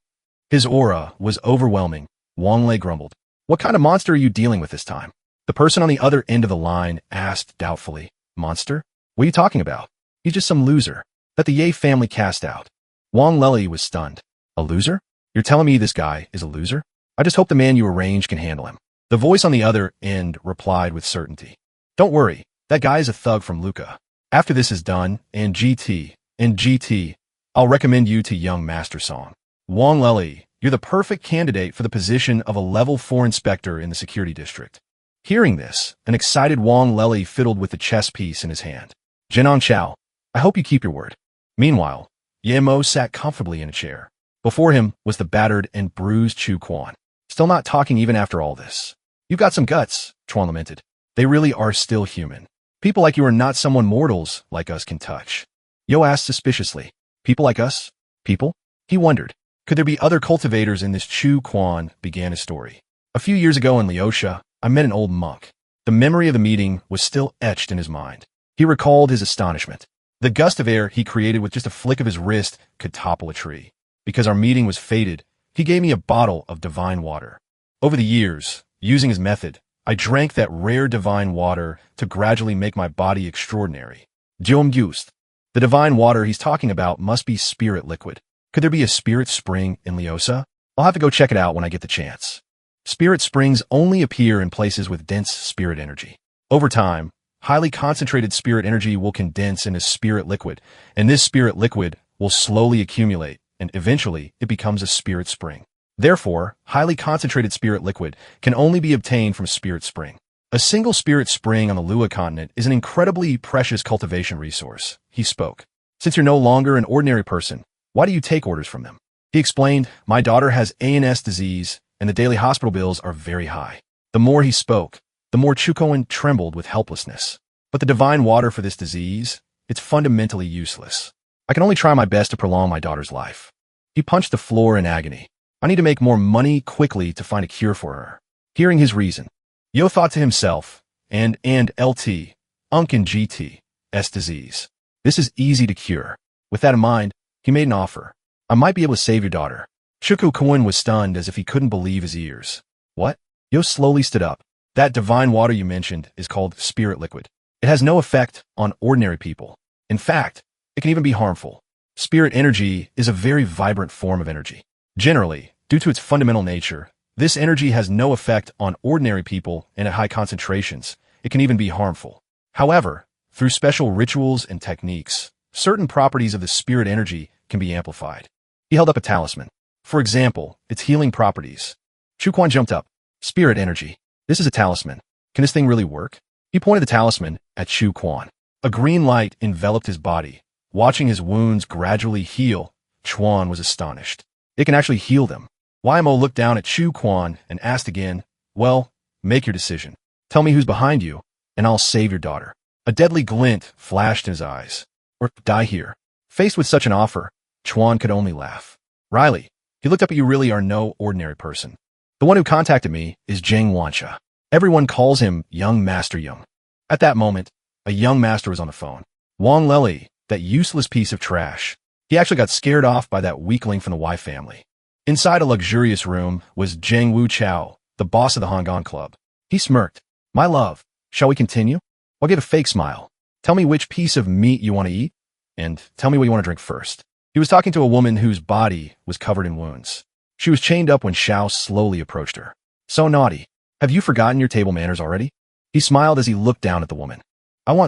Speaker 1: His aura was overwhelming. Wang Lei grumbled. "What kind of monster are you dealing with this time?" The person on the other end of the line asked doubtfully. "Monster? What are you talking about? He's just some loser that the Ye family cast out." Wang Lei was stunned. "A loser? You're telling me this guy is a loser? I just hope the man you arrange can handle him." The voice on the other end replied with certainty. "Don't worry, that guy is a thug from Luca. After this is done, in GT, I'll recommend you to young Master Song. Wang Lei, you're the perfect candidate for the position of a level 4 inspector in the security district." Hearing this, an excited Wang Lei fiddled with the chess piece in his hand. "Zhenong Chao, I hope you keep your word." Meanwhile, Ye Mo sat comfortably in a chair. Before him was the battered and bruised Chu Quan. "Still not talking even after all this. You've got some guts," Chuan lamented. "They really are still human. People like you are not someone mortals like us can touch." Yo asked suspiciously, "People like us? People?" He wondered, could there be other cultivators in this? Chu Quan began his story. "A few years ago in Liosha, I met an old monk." The memory of the meeting was still etched in his mind. He recalled his astonishment. The gust of air he created with just a flick of his wrist could topple a tree. Because our meeting was fated, he gave me a bottle of divine water. Over the years, using his method, I drank that rare divine water to gradually make my body extraordinary. Jiom Gust. The divine water he's talking about must be spirit liquid. Could there be a spirit spring in Liosa? I'll have to go check it out when I get the chance. Spirit springs only appear in places with dense spirit energy. Over time, highly concentrated spirit energy will condense into spirit liquid, and this spirit liquid will slowly accumulate, and eventually it becomes a spirit spring. Therefore, highly concentrated spirit liquid can only be obtained from spirit spring. A single spirit spring on the Lua continent is an incredibly precious cultivation resource, he spoke. Since you're no longer an ordinary person, why do you take orders from them? He explained, my daughter has ANS disease, and the daily hospital bills are very high. The more he spoke, the more Chukoan trembled with helplessness. But the divine water for this disease, it's fundamentally useless. I can only try my best to prolong my daughter's life. He punched the floor in agony. I need to make more money quickly to find a cure for her. Hearing his reason, Yo thought to himself, and LT, Unk and GT, S disease. This is easy to cure. With that in mind, he made an offer. I might be able to save your daughter. Chuku Koen was stunned as if he couldn't believe his ears. What? Yo slowly stood up. That divine water you mentioned is called spirit liquid. It has no effect on ordinary people. In fact, it can even be harmful. Spirit energy is a very vibrant form of energy. Generally, due to its fundamental nature, this energy has no effect on ordinary people, and at high concentrations, it can even be harmful. However, through special rituals and techniques, certain properties of the spirit energy can be amplified. He held up a talisman. For example, its healing properties. Chuquan jumped up. Spirit energy. This is a talisman. Can this thing really work? He pointed the talisman at Chuquan. A green light enveloped his body. Watching his wounds gradually heal, Chuan was astonished. It can actually heal them. Wymo looked down at Chuquan and asked again, well, make your decision. Tell me who's behind you, and I'll save your daughter. A deadly glint flashed in his eyes. Or die here. Faced with such an offer, Chuan could only laugh. Riley, he looked up at you. Really are no ordinary person. The one who contacted me is Zheng Wancha. Everyone calls him Young Master Young. At that moment, a young master was on the phone. Wang Leli, that useless piece of trash. He actually got scared off by that weakling from the Y family. Inside a luxurious room was Zhang Wu Chao, the boss of the Hong Club. He smirked. My love, shall we continue? I'll give a fake smile. Tell me which piece of meat you want to eat, and tell me what you want to drink first. He was talking to a woman whose body was covered in wounds. She was chained up when Xiao slowly approached her. So naughty. Have you forgotten your table manners already? He smiled as he looked down at the woman.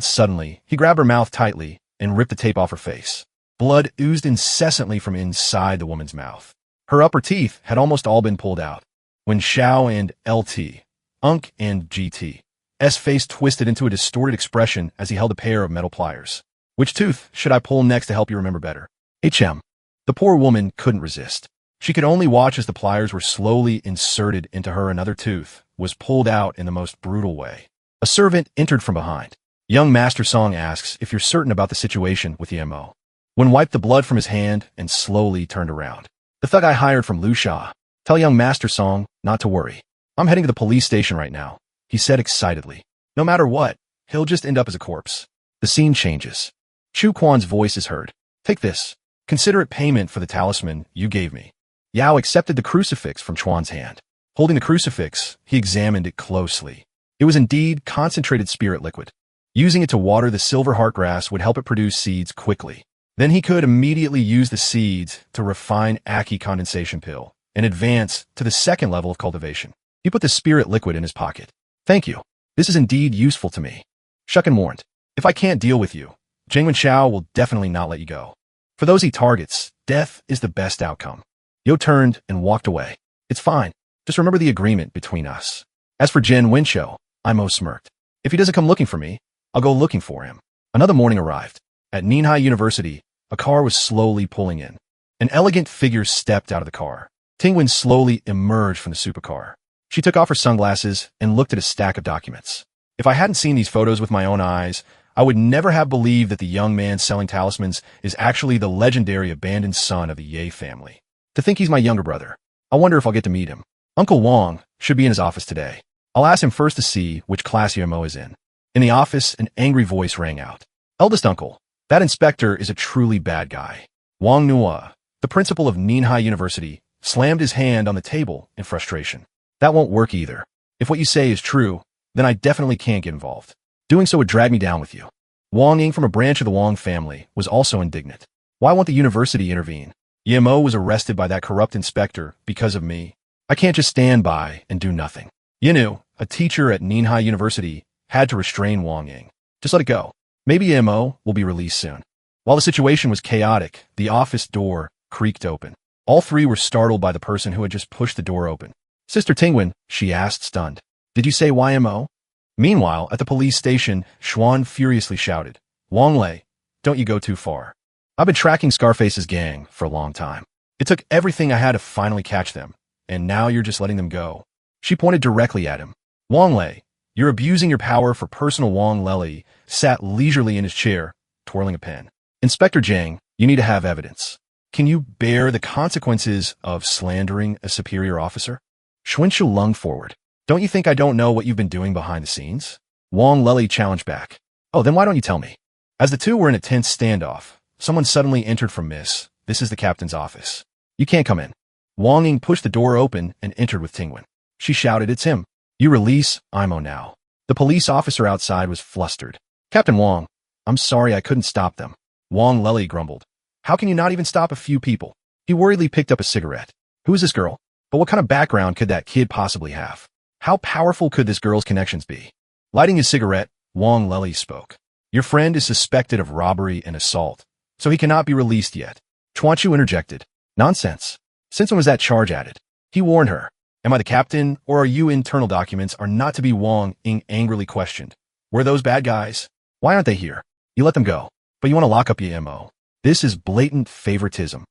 Speaker 1: Suddenly, he grabbed her mouth tightly and ripped the tape off her face. Blood oozed incessantly from inside the woman's mouth. Her upper teeth had almost all been pulled out. When Xiao and LT, Unk and GT's face twisted into a distorted expression as he held a pair of metal pliers. Which tooth should I pull next to help you remember better? HM. The poor woman couldn't resist. She could only watch as the pliers were slowly inserted into her. Another tooth was pulled out in the most brutal way. A servant entered from behind. Young Master Song asks if you're certain about the situation with the MO. Wen wiped the blood from his hand and slowly turned around. The thug I hired from Lu Sha. Tell young Master Song not to worry. I'm heading to the police station right now, he said excitedly. No matter what, he'll just end up as a corpse. The scene changes. Chu Quan's voice is heard. Take this. Consider it payment for the talisman you gave me. Yao accepted the crucifix from Chuan's hand. Holding the crucifix, he examined it closely. It was indeed concentrated spirit liquid. Using it to water the silver heart grass would help it produce seeds quickly. Then he could immediately use the seeds to refine Aki condensation pill and advance to the second level of cultivation. He put the spirit liquid in his pocket. Thank you. This is indeed useful to me. Shucken warned. If I can't deal with you, Jingwen Xiao will definitely not let you go. For those he targets, death is the best outcome. Yo turned and walked away. It's fine. Just remember the agreement between us. As for Jen Winchou, Imo smirked. If he doesn't come looking for me, I'll go looking for him. Another morning arrived. At Ninhai University, a car was slowly pulling in. An elegant figure stepped out of the car. Tingwen slowly emerged from the supercar. She took off her sunglasses and looked at a stack of documents. If I hadn't seen these photos with my own eyes, I would never have believed that the young man selling talismans is actually the legendary abandoned son of the Ye family. To think he's my younger brother. I wonder if I'll get to meet him. Uncle Wang should be in his office today. I'll ask him first to see which class Mo is in. In the office, an angry voice rang out. Eldest uncle, that inspector is a truly bad guy. Wang Nua, the principal of Ninhai University, slammed his hand on the table in frustration. That won't work either. If what you say is true, then I definitely can't get involved. Doing so would drag me down with you. Wang Ying from a branch of the Wang family was also indignant. Why won't the university intervene? Mo was arrested by that corrupt inspector because of me. I can't just stand by and do nothing. Yinu, a teacher at Ninhai University, had to restrain Wang Ying. Just let it go. Maybe Mo will be released soon. While the situation was chaotic, the office door creaked open. All three were startled by the person who had just pushed the door open. Sister Tingwen, she asked, stunned. Did you say YMO? Meanwhile, at the police station, Xuan furiously shouted, Wang Lei, don't you go too far. I've been tracking Scarface's gang for a long time. It took everything I had to finally catch them, and now you're just letting them go. She pointed directly at him. Wang Lei, you're abusing your power for personal. Wang Lei sat leisurely in his chair, twirling a pen. Inspector Zhang, you need to have evidence. Can you bear the consequences of slandering a superior officer? Xuanshu lunged forward. Don't you think I don't know what you've been doing behind the scenes? Wang Lei challenged back. Oh, then why don't you tell me? As the two were in a tense standoff, someone suddenly entered from Miss. This is the captain's office. You can't come in. Wang Ying pushed the door open and entered with Tingwen. She shouted, it's him. You release Imo now. The police officer outside was flustered. Captain Wang, I'm sorry I couldn't stop them. Wang Lei grumbled. How can you not even stop a few people? He worriedly picked up a cigarette. Who is this girl? But what kind of background could that kid possibly have? How powerful could this girl's connections be? Lighting his cigarette, Wang Lei spoke. Your friend is suspected of robbery and assault, so he cannot be released yet. Chuanchu interjected. Nonsense. Since when was that charge added? He warned her. Am I the captain, or are you? Internal documents are not to be. Wang Ying angrily questioned. Were those bad guys? Why aren't they here? You let them go, but you want to lock up Mo. This is blatant favoritism.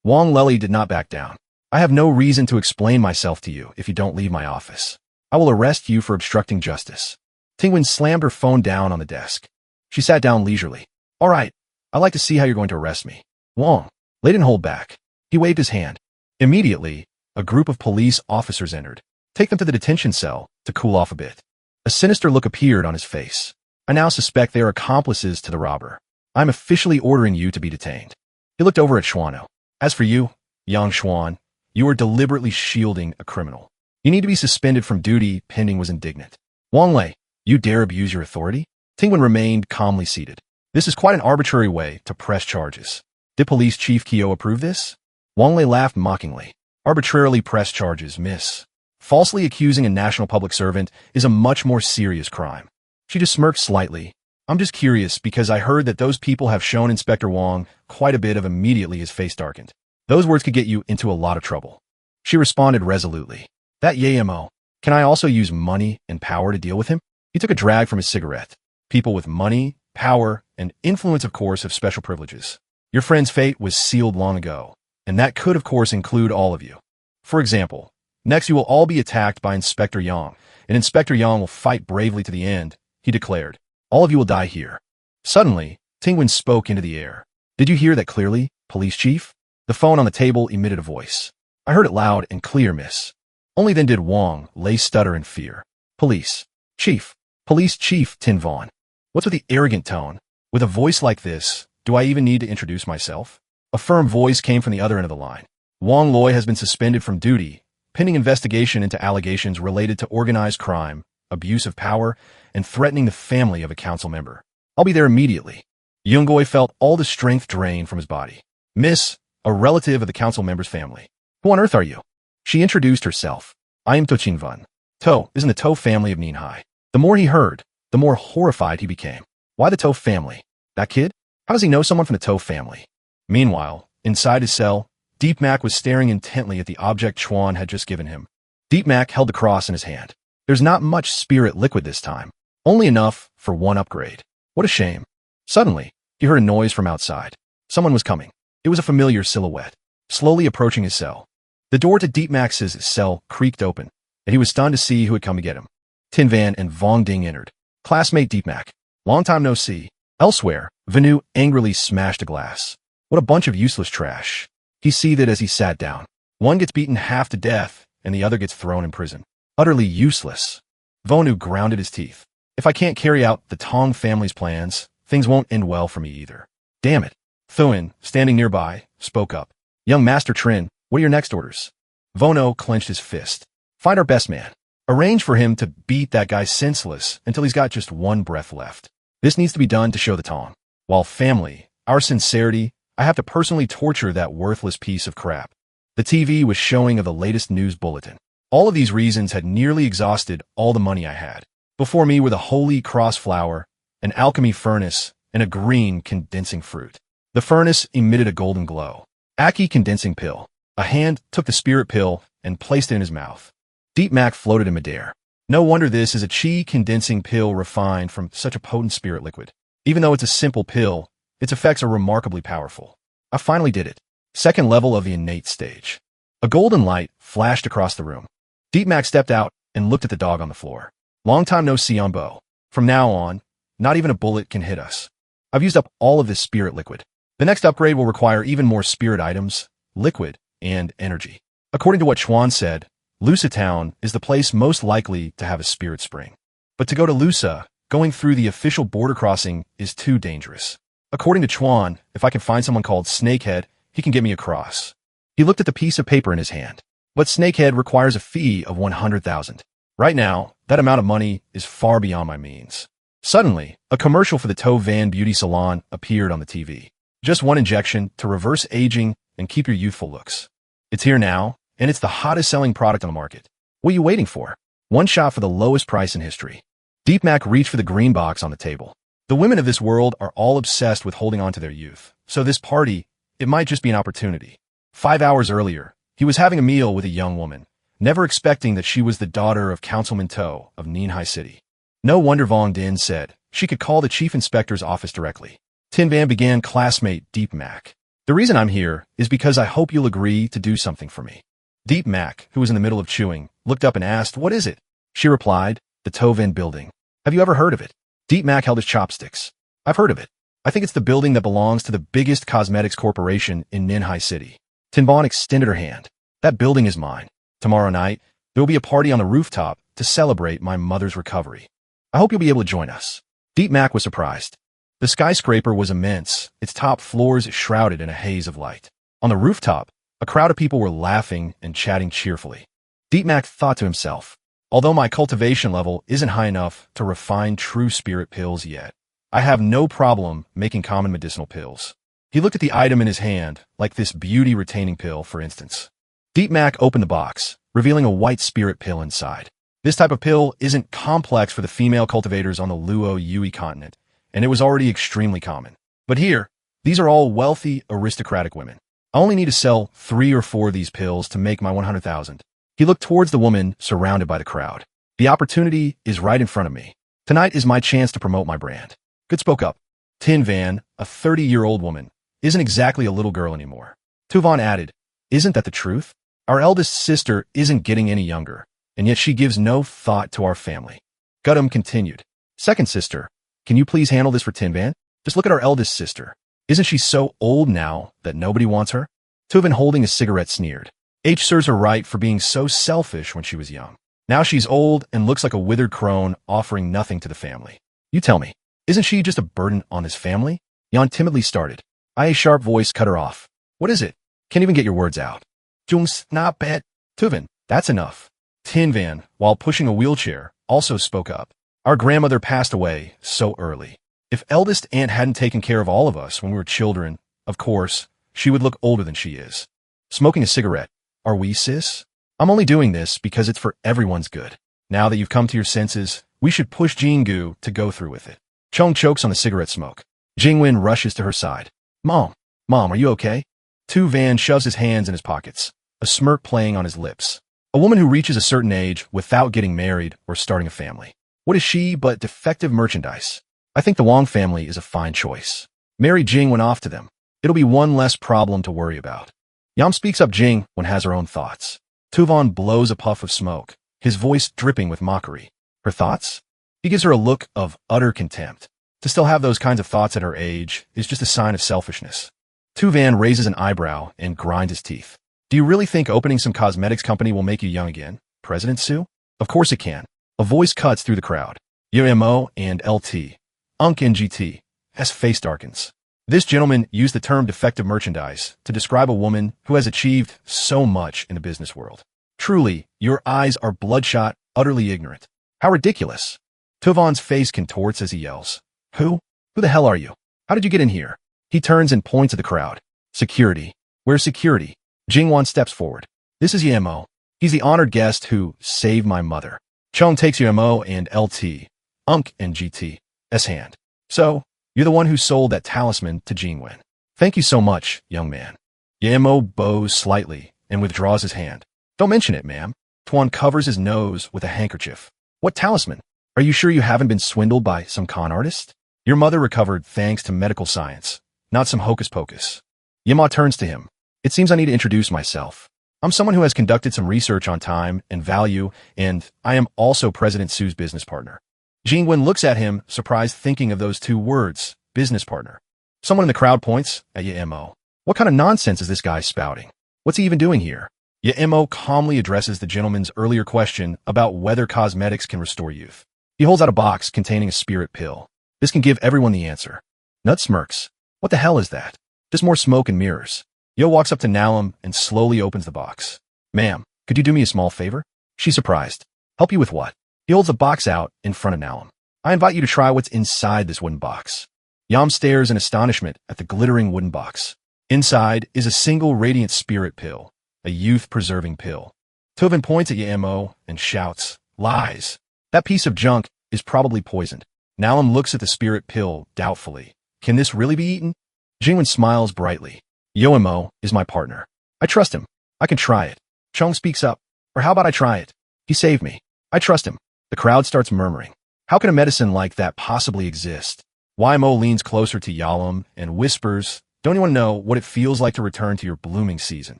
Speaker 1: Wang Lei did not back down. I have no reason to explain myself to you if you don't leave my office. I will arrest you for obstructing justice. Tingwen slammed her phone down on the desk. She sat down leisurely. All right, I'd like to see how you're going to arrest me. Wang Lei didn't hold back. He waved his hand. Immediately, a group of police officers entered. Take them to the detention cell to cool off a bit. A sinister look appeared on his face. I now suspect they are accomplices to the robber. I'm officially ordering you to be detained. He looked over at Xuano. As for you, young Xuan, you are deliberately shielding a criminal. You need to be suspended from duty, pending was indignant. Wang Lei, you dare abuse your authority? Tingwen remained calmly seated. This is quite an arbitrary way to press charges. Did Police Chief Kyo approve this? Wang Lei laughed mockingly. Arbitrarily press charges, miss. Falsely accusing a national public servant is a much more serious crime. She just smirked slightly. I'm just curious because I heard that those people have shown Inspector Wang quite a bit of immediately his face darkened. Those words could get you into a lot of trouble. She responded resolutely. That Yamo. Can I also use money and power to deal with him? He took a drag from his cigarette. People with money, power, and influence, of course, have special privileges. Your friend's fate was sealed long ago, and that could, of course, include all of you. For example, next you will all be attacked by Inspector Yang, and Inspector Yang will fight bravely to the end, he declared. All of you will die here. Suddenly, Tingwen spoke into the air. Did you hear that clearly, Police Chief? The phone on the table emitted a voice. I heard it loud and clear, miss. Only then did Wang Lei stutter in fear. Police Chief. Police Chief Tin Vaughn. What's with the arrogant tone? With a voice like this, do I even need to introduce myself? A firm voice came from the other end of the line. Wang Loi has been suspended from duty, pending investigation into allegations related to organized crime, abuse of power, and threatening the family of a council member. I'll be there immediately. Yungoi felt all the strength drained from his body. Miss, a relative of the council member's family. Who on earth are you? She introduced herself. I am To Qingvan. To is in the To family of Ninhai. The more he heard, the more horrified he became. Why the To family? That kid? How does he know someone from the To family? Meanwhile, inside his cell, Deep Mac was staring intently at the object Chuan had just given him. Deep Mac held the cross in his hand. There's not much spirit liquid this time. Only enough for one upgrade. What a shame. Suddenly, he heard a noise from outside. Someone was coming. It was a familiar silhouette, slowly approaching his cell. The door to Deep Max's cell creaked open, and he was stunned to see who had come to get him. Tin Van and Vong Ding entered. Classmate Deep Mac. Long time no see. Elsewhere, Venu angrily smashed a glass. What a bunch of useless trash. He seethed as he sat down. One gets beaten half to death, and the other gets thrown in prison. Utterly useless. Vonu grounded his teeth. If I can't carry out the Tong family's plans, things won't end well for me either. Damn it. Thuin, standing nearby, spoke up. Young Master Trin, what are your next orders? Vono clenched his fist. Find our best man. Arrange for him to beat that guy senseless until he's got just one breath left. This needs to be done to show the Tong. While family, our sincerity, I have to personally torture that worthless piece of crap. The TV was showing of the latest news bulletin. All of these reasons had nearly exhausted all the money I had. Before me were the Holy Cross flower, an alchemy furnace, and a green condensing fruit. The furnace emitted a golden glow. Aki condensing pill. A hand took the spirit pill and placed it in his mouth. Deep Mac floated in midair. No wonder this is a chi condensing pill refined from such a potent spirit liquid. Even though it's a simple pill, its effects are remarkably powerful. I finally did it. Second level of the innate stage. A golden light flashed across the room. Deep Mac stepped out and looked at the dog on the floor. Long time no see on Bo. From now on, not even a bullet can hit us. I've used up all of this spirit liquid. The next upgrade will require even more spirit items, liquid, and energy. According to what Chuan said, Lusa Town is the place most likely to have a spirit spring. But to go to Lusa, going through the official border crossing is too dangerous. According to Chuan, if I can find someone called Snakehead, he can get me across. He looked at the piece of paper in his hand. But Snakehead requires a fee of 100,000. Right now, that amount of money is far beyond my means. Suddenly, a commercial for the To Van Beauty Salon appeared on the TV. Just one injection to reverse aging and keep your youthful looks. It's here now, and it's the hottest selling product on the market. What are you waiting for? One shot for the lowest price in history. Deep Mac reached for the green box on the table. The women of this world are all obsessed with holding on to their youth. So this party, it might just be an opportunity. 5 hours earlier, he was having a meal with a young woman, never expecting that she was the daughter of Councilman To of Ninhai City. No wonder Vong Din said she could call the chief inspector's office directly. Tin Van began classmate Deep Mac. The reason I'm here is because I hope you'll agree to do something for me. Deep Mac, who was in the middle of chewing, looked up and asked, what is it? She replied, the To Van building. Have you ever heard of it? Deep Mac held his chopsticks. I've heard of it. I think it's the building that belongs to the biggest cosmetics corporation in Ninhai City. Tin Van extended her hand. That building is mine. Tomorrow night, There will be a party on the rooftop to celebrate my mother's recovery. I hope you'll be able to join us." Deep Mac was surprised. The skyscraper was immense, its top floors shrouded in a haze of light. On the rooftop, a crowd of people were laughing and chatting cheerfully. Deep Mac thought to himself, although my cultivation level isn't high enough to refine true spirit pills yet, I have no problem making common medicinal pills. He looked at the item in his hand, like this beauty-retaining pill, for instance. Deep Mac opened the box, revealing a white spirit pill inside. This type of pill isn't complex for the female cultivators on the Luo Yui continent, and it was already extremely common. But here, these are all wealthy, aristocratic women. I only need to sell 3 or 4 of these pills to make my 100,000. He looked towards the woman surrounded by the crowd. The opportunity is right in front of me. Tonight is my chance to promote my brand. Good spoke up. Tin Van, a 30-year-old woman, isn't exactly a little girl anymore. Tuvan added, "Isn't that the truth? Our eldest sister isn't getting any younger, and yet she gives no thought to our family." Guttum continued, "Second sister, can you please handle this for Tin Van? Just look at our eldest sister. Isn't she so old now that nobody wants her?" Tuvan, holding a cigarette, sneered. H serves her right for being so selfish when she was young. Now she's old and looks like a withered crone offering nothing to the family. You tell me, isn't she just a burden on this family? Jan timidly started. A sharp voice cut her off. What is it? Can't even get your words out. Jung's not bad. Tuvan, that's enough. Tin Van, while pushing a wheelchair, also spoke up. Our grandmother passed away so early. If eldest aunt hadn't taken care of all of us when we were children, of course, she would look older than she is. Smoking a cigarette. Are we, sis? I'm only doing this because it's for everyone's good. Now that you've come to your senses, we should push Jingu to go through with it. Chong chokes on the cigarette smoke. Jingwen rushes to her side. Mom, are you okay? Tu Van shoves his hands in his pockets, a smirk playing on his lips. A woman who reaches a certain age without getting married or starting a family. What is she but defective merchandise? I think the Wong family is a fine choice. Mary Jing went off to them. It'll be one less problem to worry about. Yam speaks up Jing when has her own thoughts. Tuvan blows a puff of smoke, his voice dripping with mockery. Her thoughts? He gives her a look of utter contempt. To still have those kinds of thoughts at her age is just a sign of selfishness. Tuvan raises an eyebrow and grinds his teeth. Do you really think opening some cosmetics company will make you young again, President Su? Of course it can. A voice cuts through the crowd. UMO and LT. Unk and GT. S face darkens. This gentleman used the term defective merchandise to describe a woman who has achieved so much in the business world. Truly, your eyes are bloodshot, utterly ignorant. How ridiculous. Tuvan's face contorts as he yells. Who the hell are you? How did you get in here? He turns and points at the crowd. Security. Where's security? Jingwan steps forward. This is Yamo. He's the honored guest who saved my mother. Chong takes Yamo and LT, Unk and GT, S hand. So, you're the one who sold that talisman to Jingwen. Thank you so much, young man. Yamo bows slightly and withdraws his hand. Don't mention it, ma'am. Tuan covers his nose with a handkerchief. What talisman? Are you sure you haven't been swindled by some con artist? Your mother recovered thanks to medical science, not some hocus pocus. Yama turns to him. It seems I need to introduce myself. I'm someone who has conducted some research on time and value, and I am also President Su's business partner. Jingwen looks at him, surprised, thinking of those 2 words, business partner. Someone in the crowd points at Yamo. What kind of nonsense is this guy spouting? What's he even doing here? Yamo calmly addresses the gentleman's earlier question about whether cosmetics can restore youth. He holds out a box containing a spirit pill. This can give everyone the answer. Nut smirks. What the hell is that? Just more smoke and mirrors. Yo walks up to Nalam and slowly opens the box. Ma'am, could you do me a small favor? She's surprised. Help you with what? He holds the box out in front of Nalam. I invite you to try what's inside this wooden box. Yam stares in astonishment at the glittering wooden box. Inside is a single radiant spirit pill, a youth-preserving pill. Tuvan points at Yamo and shouts, Lies! That piece of junk is probably poisoned. Nalam looks at the spirit pill doubtfully. Can this really be eaten? Jingwen smiles brightly. Yoemo is my partner. I trust him. I can try it. Chong speaks up. Or how about I try it? He saved me. I trust him. The crowd starts murmuring. How can a medicine like that possibly exist? Ymo leans closer to Yalom and whispers, Don't you want to know what it feels like to return to your blooming season?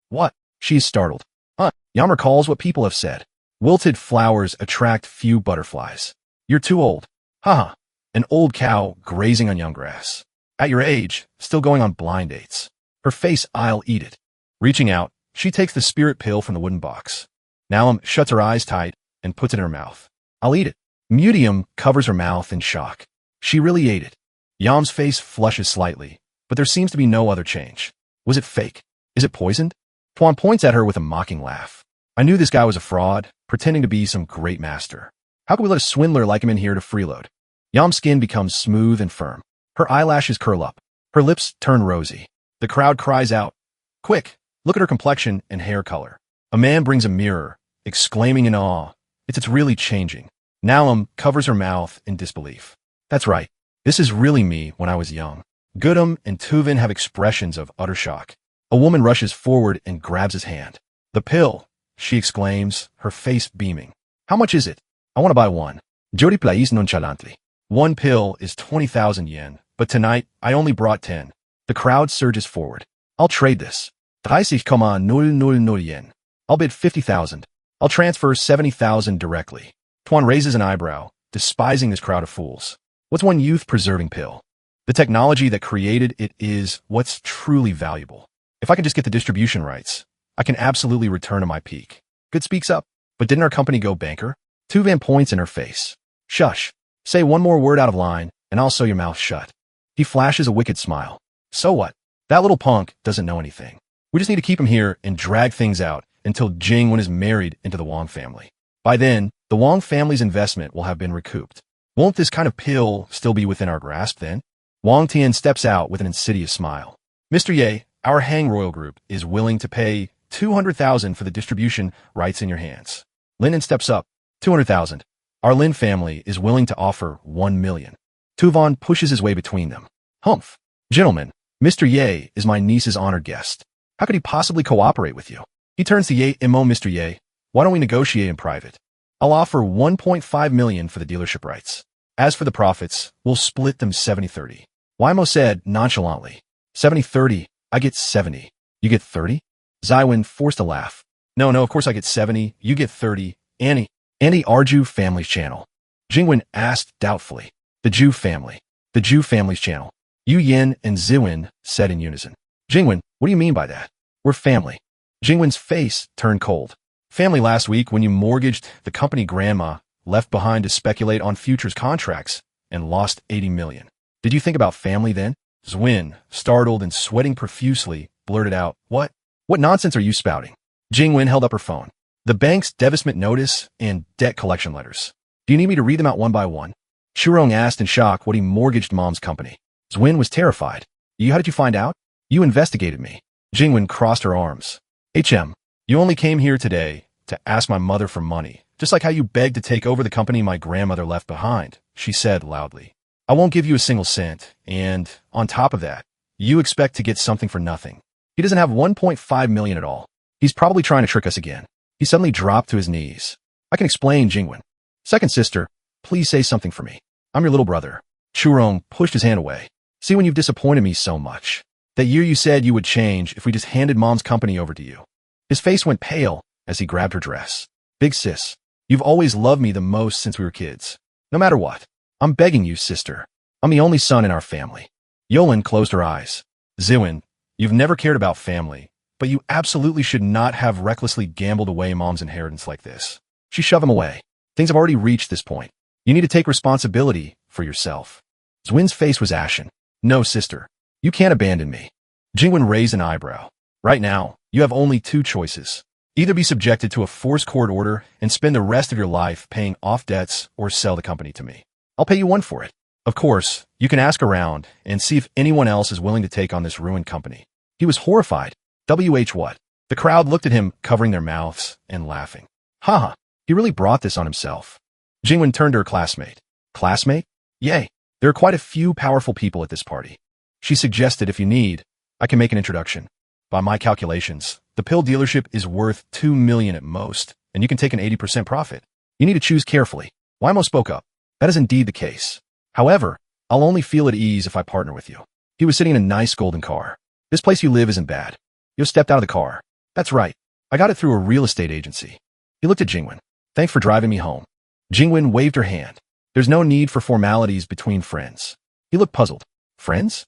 Speaker 1: What? She is startled. Yam recalls what people have said. Wilted flowers attract few butterflies. You're too old. Haha. An old cow grazing on young grass. At your age, still going on blind dates. Her face, I'll eat it. Reaching out, she takes the spirit pill from the wooden box. Nalam shuts her eyes tight and puts it in her mouth. I'll eat it. Mudium covers her mouth in shock. She really ate it. Yam's face flushes slightly, but there seems to be no other change. Was it fake? Is it poisoned? Tuan points at her with a mocking laugh. I knew this guy was a fraud, pretending to be some great master. How could we let a swindler like him in here to freeload? Yam's skin becomes smooth and firm. Her eyelashes curl up. Her lips turn rosy. The crowd cries out, "Quick, look at her complexion and hair color." A man brings a mirror, exclaiming in awe, It's really changing." Nalam covers her mouth in disbelief. That's right. This is really me when I was young. Gudam and Tuvin have expressions of utter shock. A woman rushes forward and grabs his hand. "The pill," she exclaims, her face beaming. "How much is it? I want to buy one." Jodi plays nonchalantly. "One pill is 20,000 yen, but tonight I only brought 10. The crowd surges forward. "I'll trade this. 30,000 yen. I'll bid 50,000. I'll transfer 70,000 directly." Tuan raises an eyebrow, despising this crowd of fools. What's one youth-preserving pill? The technology that created it is what's truly valuable. If I can just get the distribution rights, I can absolutely return to my peak. Good speaks up. But didn't our company go banker? Tuvan points in her face. "Shush. Say one more word out of line, and I'll sew your mouth shut." He flashes a wicked smile. "So what? That little punk doesn't know anything. We just need to keep him here and drag things out until Jingwen is married into the Wang family. By then, the Wang family's investment will have been recouped. Won't this kind of pill still be within our grasp then?" Wang Tian steps out with an insidious smile. "Mr. Ye, our Hang Royal Group is willing to pay 200,000 for the distribution rights in your hands." Linden steps up. 200,000. Our Lin family is willing to offer 1 million. Tuvan pushes his way between them. "Humph. Gentlemen, Mr. Ye is my niece's honored guest. How could he possibly cooperate with you?" He turns to Ye Imo. "Mr. Ye, why don't we negotiate in private? I'll offer 1.5 million for the dealership rights. As for the profits, we'll split them 70-30. Waimo said nonchalantly. 70-30, I get 70. You get 30? Zywin forced a laugh. No, of course I get 70. You get 30. Annie Arju Family's channel. Jingwen asked doubtfully. The Ju family's channel. Yu Yin and Ziwin said in unison. Jingwen, what do you mean by that? We're family. Jingwen's face turned cold. Family last week when you mortgaged the company grandma left behind to speculate on futures contracts and lost 80 million. Did you think about family then? Zwin, startled and sweating profusely, blurted out, What nonsense are you spouting? Jingwen held up her phone. The bank's divestment notice and debt collection letters. Do you need me to read them out one by one? Shurong asked in shock what he mortgaged Mom's company. Zwin was terrified. How did you find out? You investigated me. Jingwen crossed her arms. You only came here today to ask my mother for money, just like how you begged to take over the company my grandmother left behind, she said loudly. I won't give you a single cent, and on top of that, you expect to get something for nothing. He doesn't have 1.5 million at all. He's probably trying to trick us again. He suddenly dropped to his knees. I can explain, Jingwen. Second sister, please say something for me. I'm your little brother. Churong pushed his hand away. See when you've disappointed me so much. That year you said you would change if we just handed Mom's company over to you. His face went pale as he grabbed her dress. Big sis, you've always loved me the most since we were kids. No matter what. I'm begging you, sister. I'm the only son in our family. Yolan closed her eyes. Ziwin, you've never cared about family, but you absolutely should not have recklessly gambled away Mom's inheritance like this. She shoved him away. Things have already reached this point. You need to take responsibility for yourself. Zwin's face was ashen. No, sister. You can't abandon me. Jingwen raised an eyebrow. Right now, you have only two choices. Either be subjected to a forced court order and spend the rest of your life paying off debts or sell the company to me. I'll pay you one for it. Of course, you can ask around and see if anyone else is willing to take on this ruined company. He was horrified. What? The crowd looked at him, covering their mouths and laughing. Haha, he really brought this on himself. Jingwen turned to her classmate. Classmate? Yay. There are quite a few powerful people at this party. She suggested if you need, I can make an introduction. By my calculations, the pill dealership is worth 2 million at most, and you can take an 80% profit. You need to choose carefully. Waimo spoke up. That is indeed the case. However, I'll only feel at ease if I partner with you. He was sitting in a nice golden car. This place you live isn't bad. You stepped out of the car. That's right. I got it through a real estate agency. He looked at Jingwen. Thanks for driving me home. Jingwen waved her hand. There's no need for formalities between friends. He looked puzzled. Friends?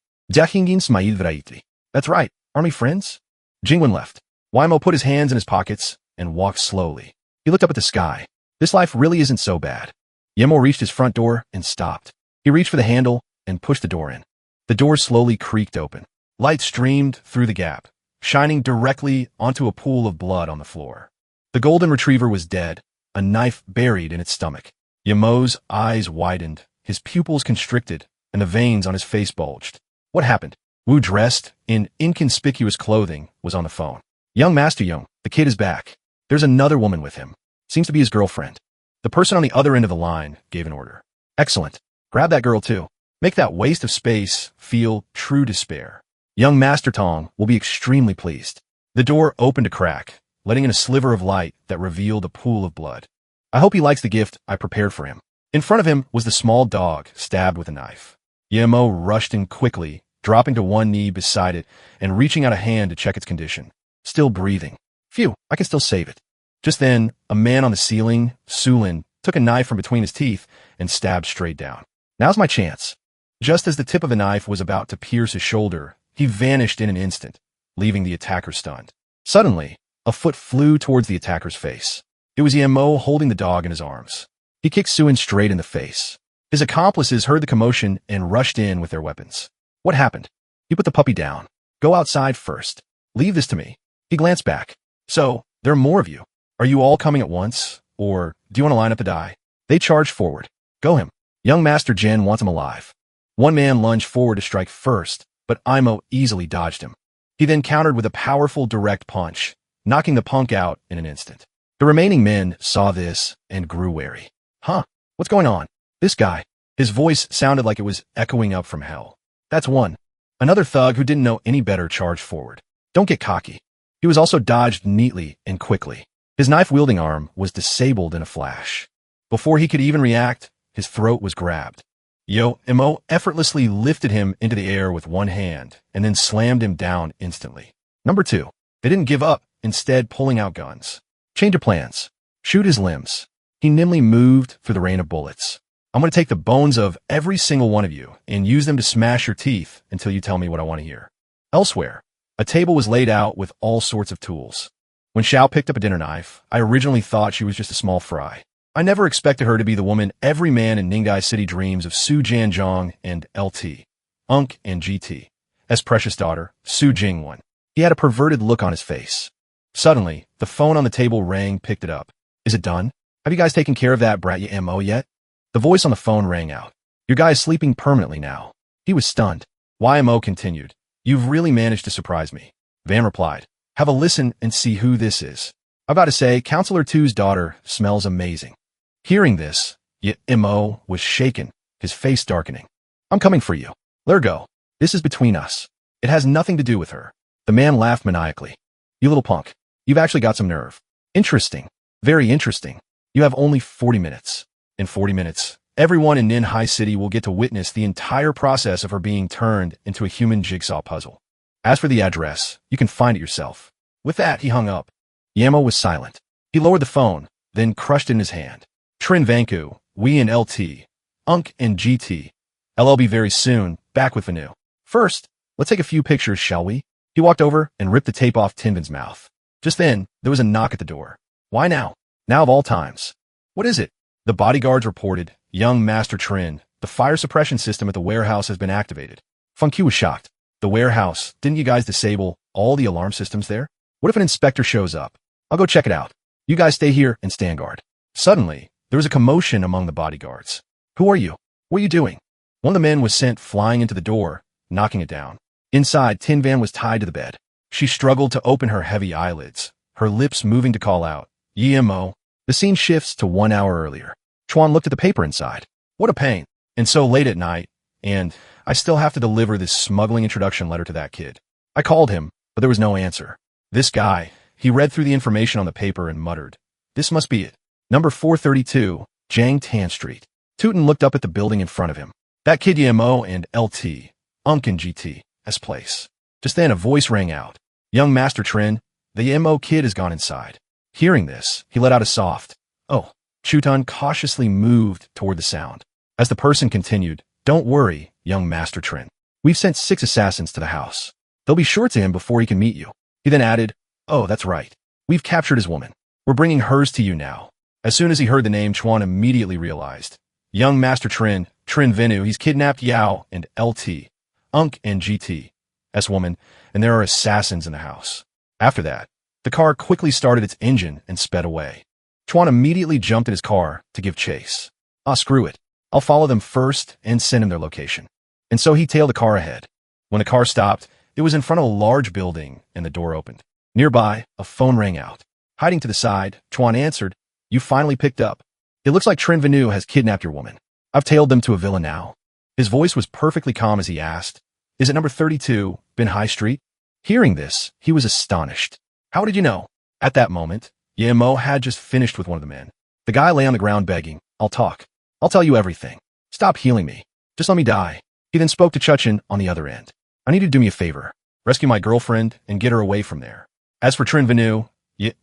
Speaker 1: That's right. Aren't we friends? Jingwen left. Waimo put his hands in his pockets and walked slowly. He looked up at the sky. This life really isn't so bad. Yemo reached his front door and stopped. He reached for the handle and pushed the door in. The door slowly creaked open. Light streamed through the gap, shining directly onto a pool of blood on the floor. The golden retriever was dead, a knife buried in its stomach. Yemo's eyes widened, his pupils constricted, and the veins on his face bulged. What happened? Wu, dressed in inconspicuous clothing, was on the phone. Young Master Young, the kid is back. There's another woman with him. Seems to be his girlfriend. The person on the other end of the line gave an order. Excellent. Grab that girl too. Make that waste of space feel true despair. Young Master Tong will be extremely pleased. The door opened a crack, letting in a sliver of light that revealed a pool of blood. I hope he likes the gift I prepared for him. In front of him was the small dog stabbed with a knife. Yemo rushed in quickly, dropping to one knee beside it and reaching out a hand to check its condition. Still breathing. Phew, I can still save it. Just then, a man on the ceiling, Sulin, took a knife from between his teeth and stabbed straight down. Now's my chance. Just as the tip of the knife was about to pierce his shoulder, he vanished in an instant, leaving the attacker stunned. Suddenly, a foot flew towards the attacker's face. It was Yemo holding the dog in his arms. He kicked Suin straight in the face. His accomplices heard the commotion and rushed in with their weapons. What happened? He put the puppy down. Go outside first. Leave this to me. He glanced back. So, there are more of you. Are you all coming at once? Or do you want to line up to die? They charged forward. Go him. Young Master Jen wants him alive. One man lunged forward to strike first, but Imo easily dodged him. He then countered with a powerful direct punch, knocking the punk out in an instant. The remaining men saw this and grew wary. Huh? What's going on? This guy. His voice sounded like it was echoing up from hell. That's one. Another thug who didn't know any better charged forward. Don't get cocky. He was also dodged neatly and quickly. His knife-wielding arm was disabled in a flash. Before he could even react, his throat was grabbed. Imo effortlessly lifted him into the air with one hand and then slammed him down instantly. Number 2. They didn't give up, instead pulling out guns. Change of plans. Shoot his limbs. He nimbly moved through the rain of bullets. I'm going to take the bones of every single one of you and use them to smash your teeth until you tell me what I want to hear. Elsewhere, a table was laid out with all sorts of tools. When Xiao picked up a dinner knife, I originally thought she was just a small fry. I never expected her to be the woman every man in Ningdai City dreams of Su Jianzhong and LT, Unk and GT. As Precious daughter, Su Jingwon. He had a perverted look on his face. Suddenly, the phone on the table rang, picked it up. Is it done? Have you guys taken care of that brat Mo yet? The voice on the phone rang out. Your guy is sleeping permanently now. He was stunned. YMO continued. You've really managed to surprise me. Van replied. Have a listen and see who this is. I'm about to say, Counselor 2's daughter smells amazing. Hearing this, Mo was shaken, his face darkening. I'm coming for you. Let her go. This is between us. It has nothing to do with her. The man laughed maniacally. You little punk. You've actually got some nerve. Interesting. Very interesting. You have only 40 minutes. In 40 minutes, everyone in Nin High City will get to witness the entire process of her being turned into a human jigsaw puzzle. As for the address, you can find it yourself. With that, he hung up. Yamo was silent. He lowered the phone, then crushed it in his hand. Trin Vanku, we and LT, Unk and GT. LL be very soon, back with Vanu. First, let's take a few pictures, shall we? He walked over and ripped the tape off Tinvin's mouth. Just then, there was a knock at the door. Why now? Now of all times. What is it? The bodyguards reported, Young Master Trin, the fire suppression system at the warehouse has been activated. Funkyu was shocked. The warehouse, didn't you guys disable all the alarm systems there? What if an inspector shows up? I'll go check it out. You guys stay here and stand guard. Suddenly, there was a commotion among the bodyguards. Who are you? What are you doing? One of the men was sent flying into the door, knocking it down. Inside, Tin Van was tied to the bed. She struggled to open her heavy eyelids, her lips moving to call out, Yemo. The scene shifts to 1 hour earlier. Chuan looked at the paper inside. What a pain. And so late at night, and I still have to deliver this smuggling introduction letter to that kid. I called him, but there was no answer. This guy, he read through the information on the paper and muttered. This must be it. Number 432, Jiang Tan Street. Tootin looked up at the building in front of him. That kid Yemo and LT, Unk and GT, S place. Just then a voice rang out. Young Master Trin, the Yemo kid has gone inside. Hearing this, he let out a soft, oh. Chutan cautiously moved toward the sound. As the person continued, don't worry, young Master Trin. We've sent 6 assassins to the house. They'll be sure to him before he can meet you. He then added, oh, that's right. We've captured his woman. We're We're bringing hers to you now. As soon as he heard the name, Chuan immediately realized. Young Master Trin Venu, he's kidnapped Yao and LT, Unk and GT, S-Woman, and there are assassins in the house. After that, the car quickly started its engine and sped away. Chuan immediately jumped in his car to give chase. Screw it. I'll follow them first and send him their location. And so he tailed the car ahead. When the car stopped, it was in front of a large building and the door opened. Nearby, a phone rang out. Hiding to the side, Chuan answered, "You finally picked up. It looks like Trin Venu has kidnapped your woman. I've tailed them to a villa now." His voice was perfectly calm as he asked, "Is it number 32, Bin High Street?" Hearing this, he was astonished. "How did you know?" At that moment, Ye Mo had just finished with one of the men. The guy lay on the ground begging, "I'll talk. I'll tell you everything. Stop healing me. Just let me die." He then spoke to Chuchin on the other end. "I need you to do me a favor. Rescue my girlfriend and get her away from there." As for Trin Venu,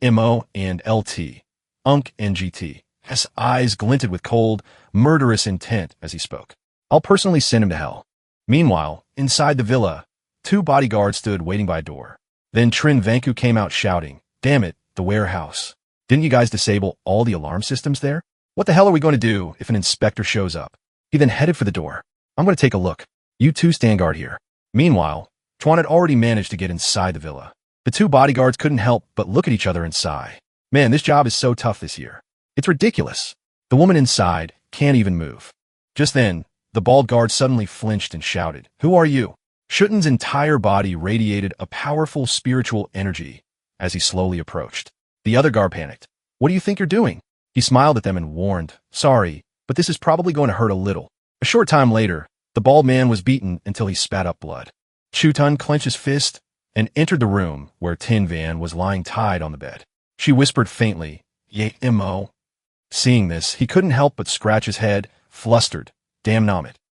Speaker 1: Mo and LT, Unk and GT, his eyes glinted with cold, murderous intent as he spoke. "I'll personally send him to hell." Meanwhile, inside the villa, 2 bodyguards stood waiting by a door. Then Trin Vanku came out shouting, "Damn it, the warehouse. Didn't you guys disable all the alarm systems there? What the hell are we going to do if an inspector shows up?" He then headed for the door. "I'm going to take a look. You 2 stand guard here." Meanwhile, Chuan had already managed to get inside the villa. The 2 bodyguards couldn't help but look at each other and sigh. Man, this job is so tough this year. It's ridiculous. The woman inside can't even move. Just then, the bald guard suddenly flinched and shouted, "Who are you?" Shutin's entire body radiated a powerful spiritual energy as he slowly approached. The other guard panicked. "What do you think you're doing?" He smiled at them and warned, "Sorry, but this is probably going to hurt a little." A short time later, the bald man was beaten until he spat up blood. Shutin clenched his fist and entered the room where Tin Van was lying tied on the bed. She whispered faintly, "Ye Mo." Seeing this, he couldn't help but scratch his head, flustered. Damn it.